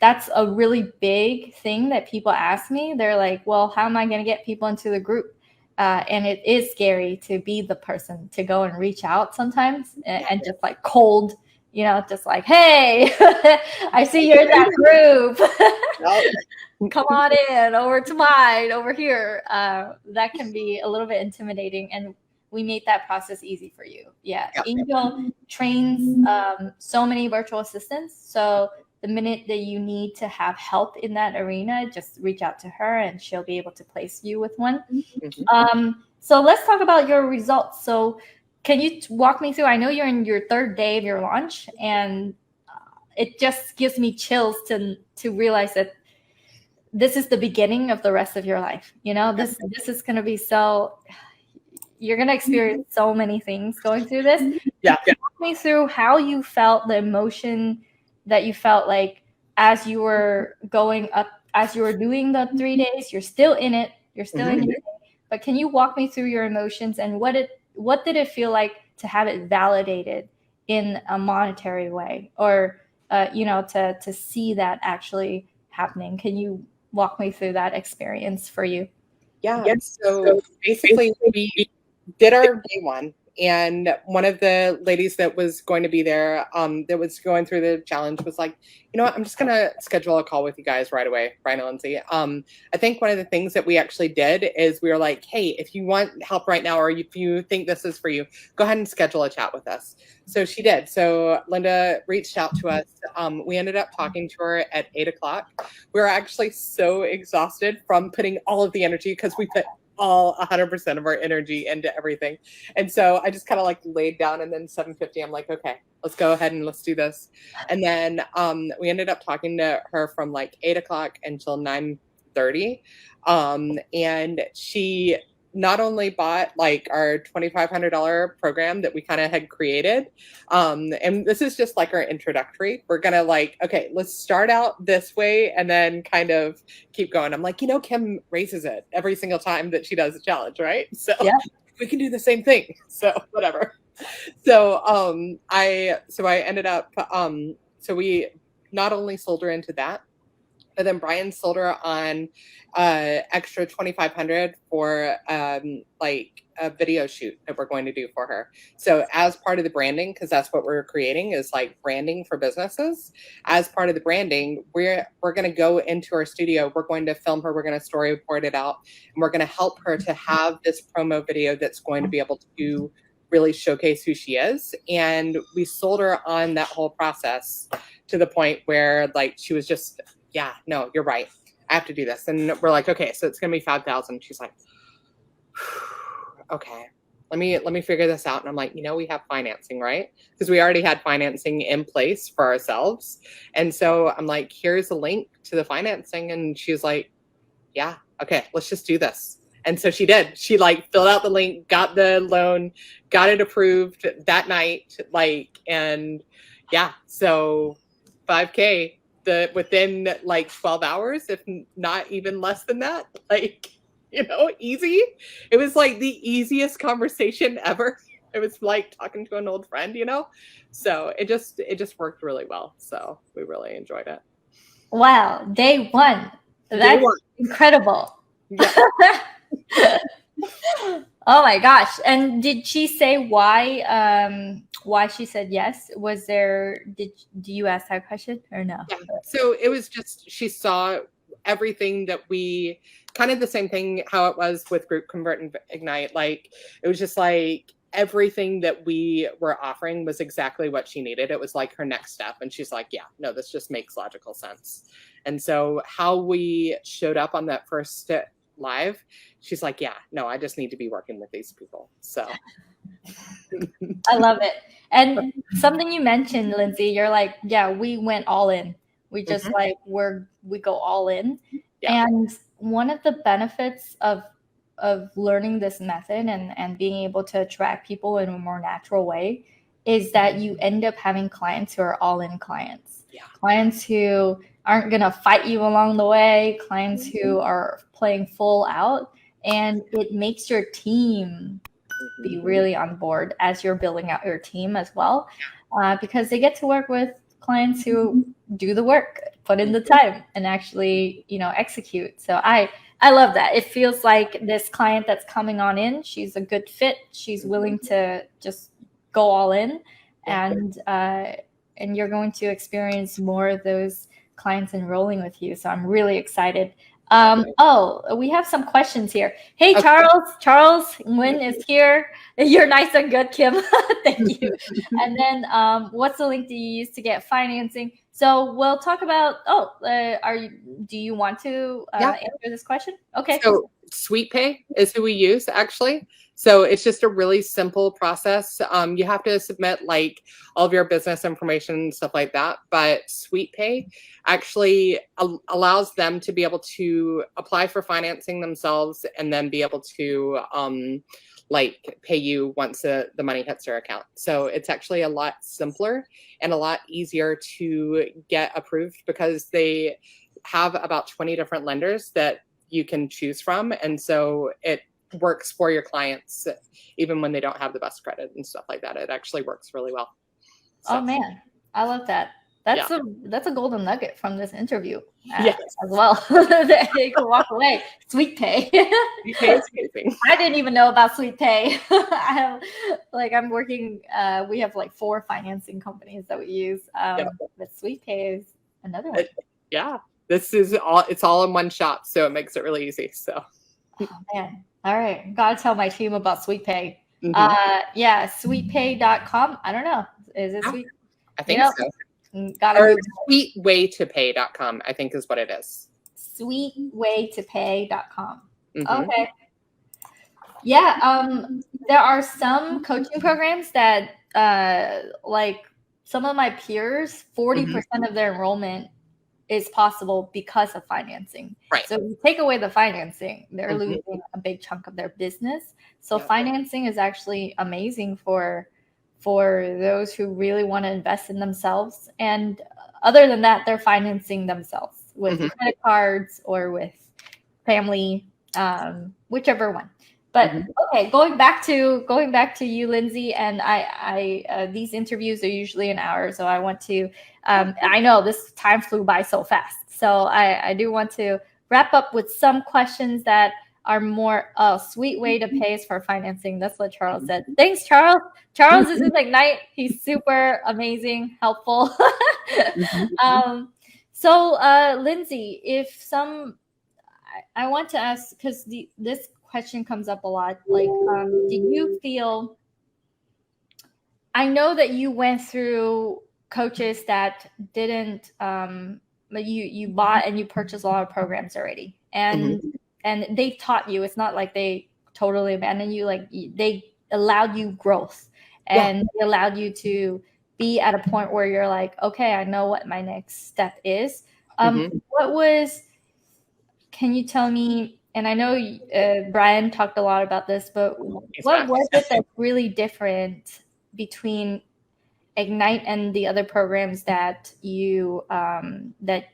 that's a really big thing that people ask me. They're like, well, how am I going to get people into the group? And it is scary to be the person to go and reach out sometimes and just like cold, just like, hey, I see you're in that group. Come on in over to mine over here. That can be a little bit intimidating, and we made that process easy for you. Angel trains so many virtual assistants. So the minute that you need to have help in that arena, just reach out to her and she'll be able to place you with one. So let's talk about your results. So can you walk me through, I know you're in your 3rd day of your launch, and it just gives me chills to realize that this is the beginning of the rest of your life. You know, this is going to be so, you're going to experience so many things going through this. Yeah. Walk me through how you felt, the emotion that you felt like as you were going up, as you were doing the 3 days. You're still in it. You're still in it. But can you walk me through your emotions and what did it feel like to have it validated in a monetary way, or to see that actually happening? Can you walk me through that experience for you? Yeah. So basically, we did our day one, and one of the ladies that was going to be there, that was going through the challenge, was like, you know what, I'm just gonna schedule a call with you guys right away, Brian and Lindsay. I think one of the things that we actually did is we were like, hey, if you want help right now, or if you think this is for you, go ahead and schedule a chat with us. So she did. So Linda reached out to us. We ended up talking to her at 8 o'clock. We were actually so exhausted from putting all of the energy, because we put all 100% of our energy into everything. And so I just kind of like laid down, and then 7:50, I'm like, okay, let's go ahead and let's do this. And then we ended up talking to her from like 8 o'clock until 9:30. And she not only bought like our $2,500 program that we kind of had created, and this is just like our introductory. We're gonna like, okay, let's start out this way and then kind of keep going. I'm like, Kim raises it every single time that she does a challenge, right? So yeah, we can do the same thing. So whatever. So I ended up so we not only sold her into that, but then Brian sold her on extra $2,500 for like a video shoot that we're going to do for her. So as part of the branding, because that's what we're creating, is like branding for businesses. As part of the branding, we're going to go into our studio. We're going to film her. We're going to storyboard it out, and we're going to help her to have this promo video that's going to be able to really showcase who she is. And we sold her on that whole process to the point where like she was just, yeah, no, you're right, I have to do this. And we're like, okay, so it's gonna be 5,000. She's like, okay, let me figure this out. And I'm like, we have financing, right? Because we already had financing in place for ourselves. And so I'm like, here's a link to the financing. And she's like, yeah, okay, let's just do this. And so she did. She like filled out the link, got the loan, got it approved that night, like, and yeah, so 5K within like 12 hours, if not even less than that, like, easy. It was like the easiest conversation ever. It was like talking to an old friend, so it just worked really well. So we really enjoyed it. Wow. Day one. That's incredible. Yeah. Oh my gosh. And did she say why she said yes? Do you ask that question or no? Yeah. So it was just, she saw everything that we, kind of the same thing how it was with GroupConvert and Ignite. Like, it was just like everything that we were offering was exactly what she needed. It was like her next step. And she's like, yeah, no, this just makes logical sense. And so how we showed up on that first live, she's like, yeah, no, I just need to be working with these people. So I love it. And something you mentioned, Lindsay, you're like, yeah, we went all in. We just like we go all in. Yeah. And one of the benefits of learning this method and being able to attract people in a more natural way is that you end up having clients who are all in clients. Yeah. Clients who aren't going to fight you along the way, clients who are playing full out, and it makes your team be really on board as you're building out your team as well, because they get to work with clients who do the work, put in the time, and actually, execute. So I love that. It feels like this client that's coming on in, she's a good fit. She's willing to just go all in, and you're going to experience more of those clients enrolling with you. So I'm really excited. We have some questions here. Hey, okay. Charles Nguyen is here. You're nice and good, Kim. Thank you. And then what's the link do you use to get financing? So we'll talk about, do you want to answer this question? Okay. So SweetPay is who we use, actually. So it's just a really simple process. You have to submit like all of your business information and stuff like that. But SweetPay actually allows them to be able to apply for financing themselves and then be able to like pay you once the money hits their account. So it's actually a lot simpler and a lot easier to get approved because they have about 20 different lenders that you can choose from. And so it works for your clients even when they don't have the best credit and stuff like that. It actually works really well. So. Oh man, I love that. That's a golden nugget from this interview as well. That you can walk away. SweetPay. SweetPay is amazing. I didn't even know about SweetPay. I'm working. We have like 4 financing companies that we use. But SweetPay is another one. This is all. It's all in one shop, so it makes it really easy. So. Oh man. All right, gotta tell my team about SweetPay. SweetPay.com. I don't know. Is it Sweet? I think so. Or sweetwaytopay.com, I think is what it is. Sweetwaytopay.com. Okay. Yeah. There are some coaching programs that, like some of my peers, 40% of their enrollment is possible because of financing. Right. So if you take away the financing, they're losing a big chunk of their business. So financing is actually amazing for those who really want to invest in themselves. And other than that, they're financing themselves with credit cards or with family, whichever one. But okay, going back to you, Lindsay, and I these interviews are usually an hour, so I want to. I know this time flew by so fast, so I do want to wrap up with some questions that are more sweet way to pay is for financing. That's what Charles said. Thanks, Charles. Charles is in Ignite. He's super amazing, helpful. So Lindsay, I want to ask, because this question comes up a lot. Like, do you feel? I know that you went through coaches that didn't. You bought and you purchased a lot of programs already, and they taught you. It's not like they totally abandoned you. Like they allowed you growth, and they allowed you to be at a point where you're like, okay, I know what my next step is. Can you tell me? And I know Brian talked a lot about this, but what was it that's really different between Ignite and the other programs that you that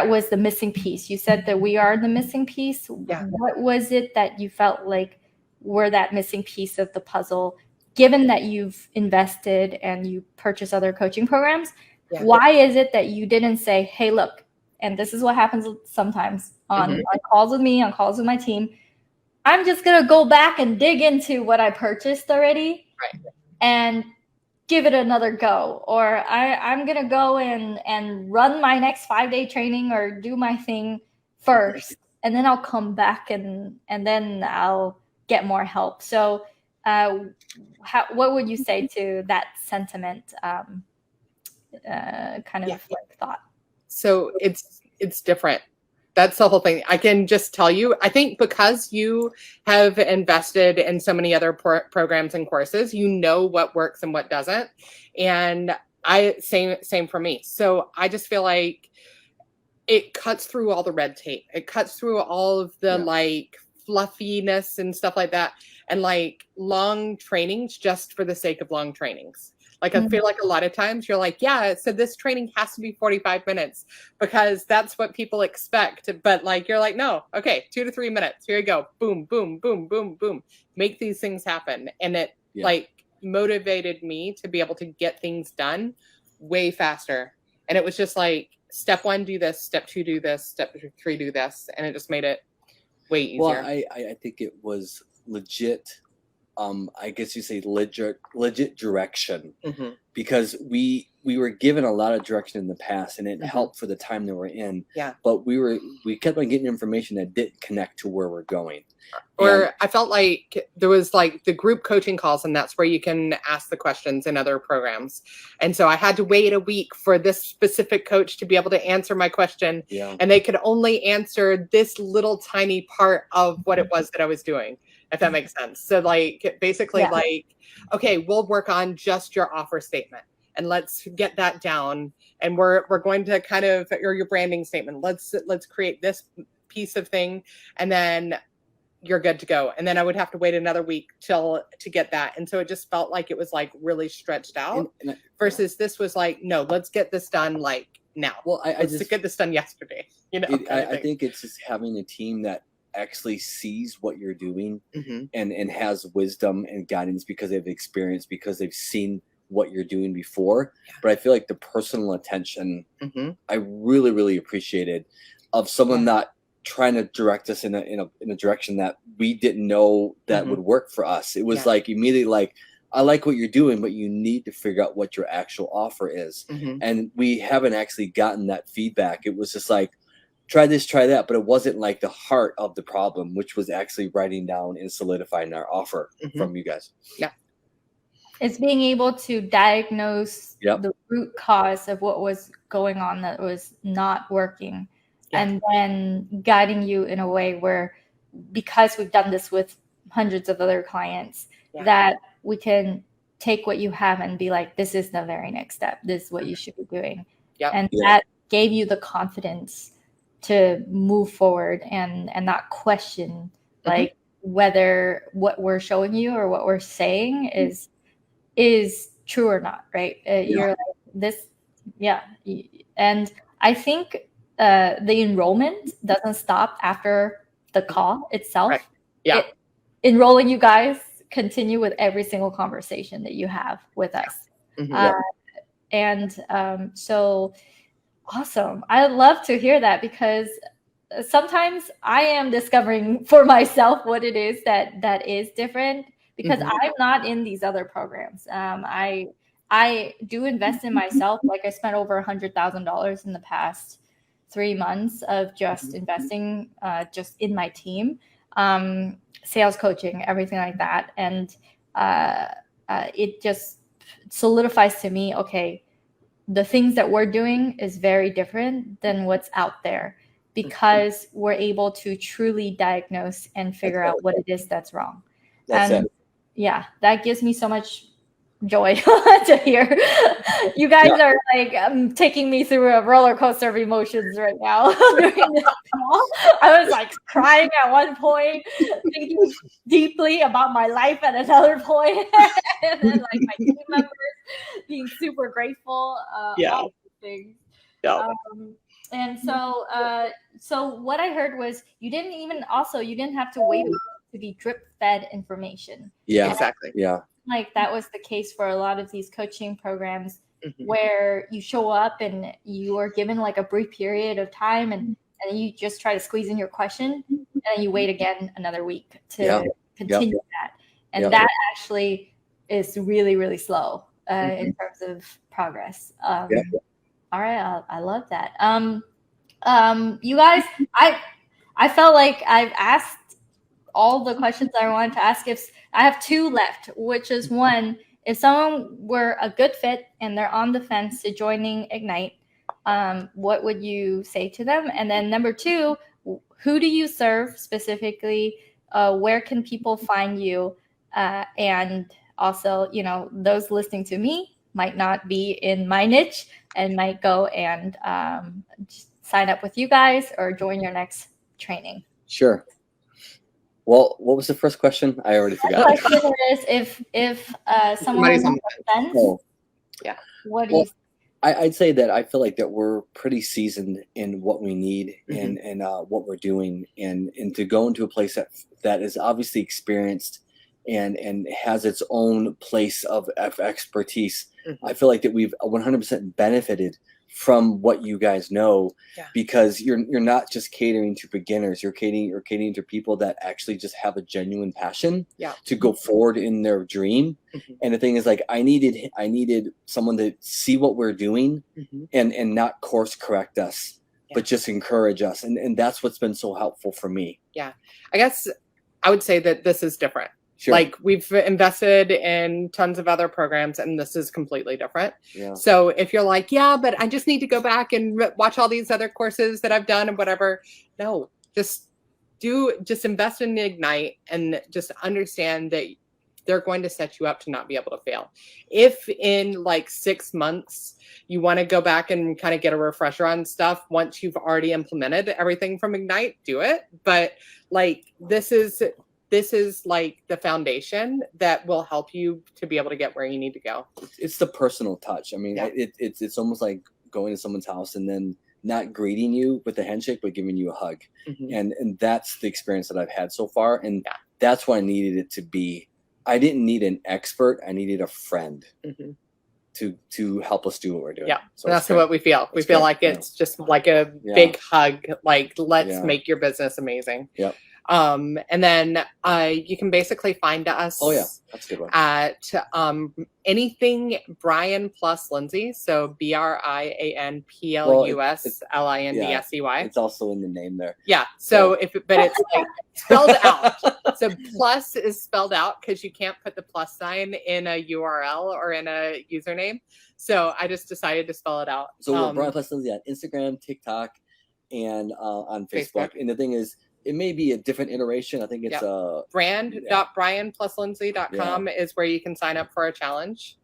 was the missing piece? You said that we are the missing piece. Yeah. What was it that you felt like were that missing piece of the puzzle, given that you've invested and you purchased other coaching programs? Yeah. Why is it that you didn't say, hey, look, and this is what happens sometimes on calls with me, on calls with my team, I'm just going to go back and dig into what I purchased already and give it another go. Or I'm going to go and run my next 5-day training or do my thing first. And then I'll come back and then I'll get more help. So what would you say to that sentiment kind of like thought? So it's different. That's the whole thing. I can just tell you, I think because you have invested in so many other programs and courses, you know what works and what doesn't. And same for me. So I just feel like it cuts through all the red tape. It cuts through all of the like fluffiness and stuff like that. And like long trainings just for the sake of long trainings. Like, I feel like a lot of times you're like, yeah, so this training has to be 45 minutes because that's what people expect. But like, you're like, no, okay, 2 to 3 minutes. Here you go. Boom, boom, boom, boom, boom. Make these things happen. And it like motivated me to be able to get things done way faster. And it was just like, step 1, do this. Step 2, do this. Step 3, do this. And it just made it way easier. Well, I think it was legit. I guess you say legit direction, because we were given a lot of direction in the past, and it helped for the time that we're in. Yeah. But we kept on getting information that didn't connect to where we're going. Or I felt like there was like the group coaching calls, and that's where you can ask the questions in other programs. And so I had to wait a week for this specific coach to be able to answer my question. Yeah. And they could only answer this little tiny part of what it was that I was doing. if that makes sense. So like basically Yeah. like, okay, we'll work on just your offer statement and let's get that down. And we're going to kind of, or your branding statement, let's create this piece of thing, and then you're good to go. And then I would have to wait another week to get that. And so it just felt like it was like really stretched out versus this was like, no, let's get this done like now. Well, I let's just get this done yesterday. You know, I think it's just having a team that actually sees what you're doing and has wisdom and guidance because they've experienced, because they've seen what you're doing before. But I feel like the personal attention I really, really appreciated of someone not trying to direct us in a direction that we didn't know that would work for us. It was like immediately like, I like what you're doing, but you need to figure out what your actual offer is. And we haven't actually gotten that feedback. It was just like, try this, try that, but it wasn't like the heart of the problem, which was actually writing down and solidifying our offer from you guys. Yeah. It's being able to diagnose the root cause of what was going on that was not working. And then guiding you in a way where, because we've done this with hundreds of other clients, that we can take what you have and be like, this is the very next step. This is what you should be doing. And that gave you the confidence to move forward and not question like whether what we're showing you or what we're saying is true or not, right? You're like this, and I think the enrollment doesn't stop after the call itself. Enrolling you guys continue with every single conversation that you have with us. So awesome. I love to hear that, because sometimes I am discovering for myself what it is that is different, because I'm not in these other programs. I do invest in myself. Like I spent over $100,000 in the past 3 months of just investing just in my team, sales coaching, everything like that. And it just solidifies to me, okay, the things that we're doing is very different than what's out there, because we're able to truly diagnose and figure out what it is that's wrong. Yeah, that gives me so much joy to hear. You guys are like taking me through a roller coaster of emotions right now. During this call, I was like crying at one point, thinking deeply about my life at another point, and then like my team members being super grateful. All these things. And so what I heard was you didn't have to wait to be drip fed information. Exactly. Like that was the case for a lot of these coaching programs where you show up and you are given like a brief period of time and you just try to squeeze in your question and you wait again another week to continue that. And that actually is really, really slow in terms of progress. All right. I love that. You guys, I felt like I've asked all the questions I wanted to ask. If I have 2 left, which is one, if someone were a good fit and they're on the fence to joining Ignite, what would you say to them? And then number 2, who do you serve specifically? Where can people find you? And also, those listening to me might not be in my niche and might go and sign up with you guys or join your next training. Sure. Well, what was the first question? I already forgot. The question is if someone is on the fence, what do you? I'd say that I feel like that we're pretty seasoned in what we need and what we're doing, and to go into a place that is obviously experienced and has its own place of expertise. I feel like that we've 100% benefited from what you guys know, because you're not just catering to beginners, you're catering to people that actually just have a genuine passion to go forward in their dream. And the thing is, like, I needed someone to see what we're doing and not course correct us, but just encourage us. And that's what's been so helpful for me. I guess I would say that this is different. Sure. Like, we've invested in tons of other programs and this is completely different. So if you're like, but I just need to go back and watch all these other courses that I've done and whatever, no, just just invest in Ignite and just understand that they're going to set you up to not be able to fail. If in like 6 months you want to go back and kind of get a refresher on stuff, once you've already implemented everything from Ignite, do it. But like this is like the foundation that will help you to be able to get where you need to go. It's the personal touch. I mean, it's almost like going to someone's house and then not greeting you with a handshake, but giving you a hug. And that's the experience that I've had so far. And that's what I needed it to be. I didn't need an expert. I needed a friend to help us do what we're doing. Yeah, so that's what we feel. We feel like it's just like a big hug. Like, let's make your business amazing. Yep. And then you can basically find us. Oh yeah, that's a good one. At anything Brian plus Lindsay. So BrianPlus LINDSEY. It's also in the name there. Yeah. So but it's like spelled out. So plus is spelled out because you can't put the plus sign in a URL or in a username. So I just decided to spell it out. So Brian plus Lindsay on Instagram, TikTok, and on Facebook. And the thing is, it may be a different iteration. I think it's brand.brianpluslindsay.com is where you can sign up for a challenge,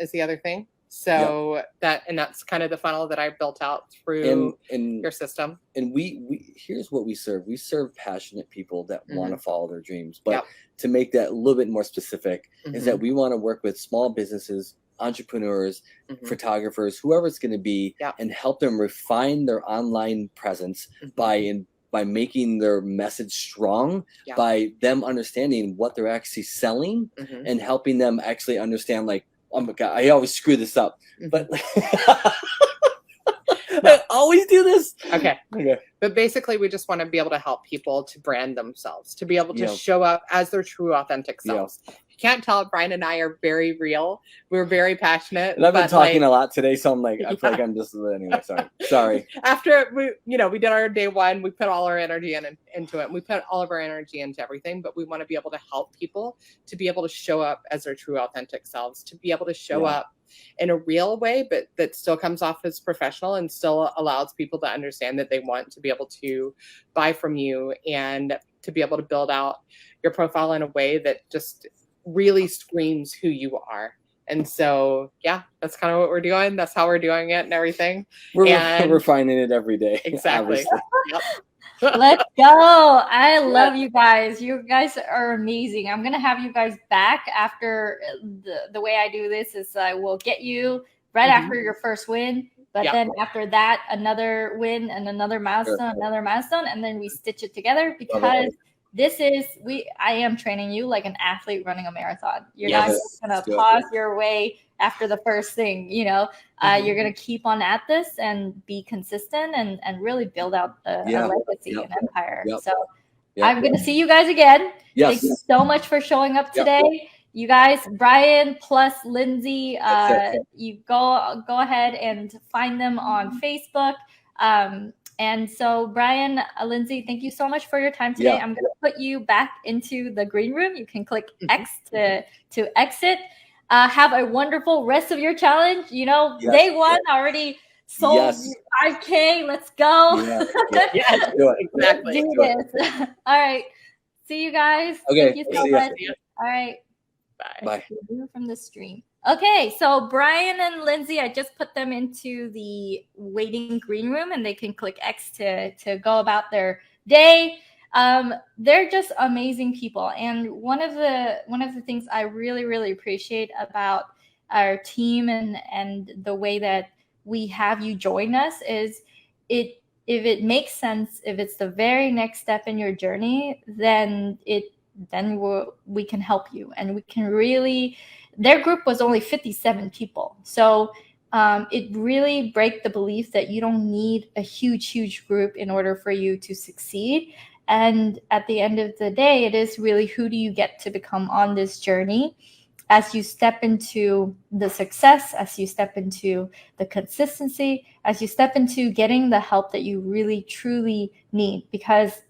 is the other thing. So that's kind of the funnel that I built out through your system. And we here's what we serve. We serve passionate people that want to follow their dreams. But to make that a little bit more specific is that we want to work with small businesses, entrepreneurs, photographers, whoever it's going to be, and help them refine their online presence by making their message strong, by them understanding what they're actually selling and helping them actually understand, like, oh my God, I always screw this up, but I always do this. Okay. But basically, we just want to be able to help people to brand themselves, to be able to show up as their true, authentic selves. You can't tell, Brian and I are very real. We're very passionate. And I've been talking a lot today, so I'm like, I feel like I'm just anyway. Sorry. After we did our day one, we put all our energy into it. And we put all of our energy into everything, but we want to be able to help people to be able to show up as their true, authentic selves, to be able to show up in a real way, but that still comes off as professional and still allows people to understand that they want to be able to buy from you and to be able to build out your profile in a way that just really screams who you are. And so, that's kind of what we're doing. That's how we're doing it and everything. We're refining it every day. Exactly. Let's go. I love you guys. You guys are amazing. I'm going to have you guys back after the way I do this is I will get you right after your first win. But then after that, another win and another milestone, and then we stitch it together because I am training you like an athlete running a marathon. You're not just going to pause your way after the first thing, you're going to keep on at this and be consistent and really build out a legacy and empire. So I'm going to see you guys again. Thank you so much for showing up today. You guys, Brian plus Lindsay, you go ahead and find them on Facebook. And so, Brian, Lindsay, thank you so much for your time today. I'm going to put you back into the green room. You can click X to exit. Have a wonderful rest of your challenge. Day one already sold 5K. Let's go. Exactly. Do this. All right. See you guys. Okay. Thank you so much. All right. Bye. From the stream. Okay, so Brian and Lindsay, I just put them into the waiting green room and they can click X to go about their day. They're just amazing people. And one of the things I really, really appreciate about our team and the way that we have you join us is if it makes sense, if it's the very next step in your journey, then we can help you. And we can really, their group was only 57 people. So it really breaks the belief that you don't need a huge group in order for you to succeed. And at the end of the day, it is really who do you get to become on this journey as you step into the success, as you step into the consistency, as you step into getting the help that you really, truly need. Because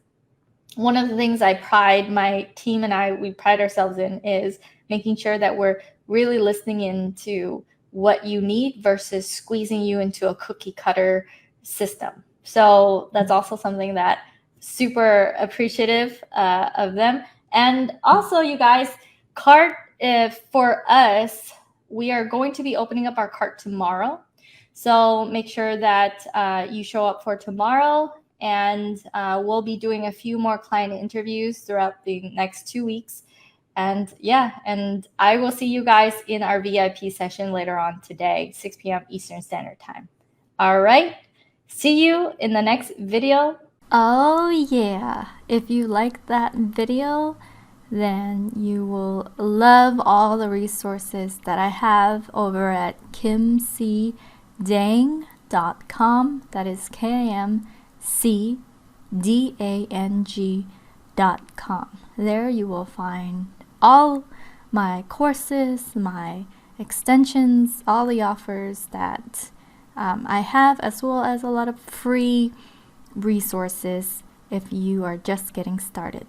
one of the things my team and we pride ourselves in is making sure that we're really listening into what you need versus squeezing you into a cookie cutter system. So that's also something that super appreciative of them. And also, you guys, cart, for us, we are going to be opening up our cart tomorrow. So make sure that you show up for tomorrow, and we'll be doing a few more client interviews throughout the next 2 weeks. And yeah, and I will see you guys in our VIP session later on today, 6 p.m. Eastern Standard Time. All right, see you in the next video. Oh yeah, if you like that video, then you will love all the resources that I have over at kimcdang.com. That is KIMCDANG.com. There you will find all my courses, my extensions, all the offers that I have, as well as a lot of free resources if you are just getting started.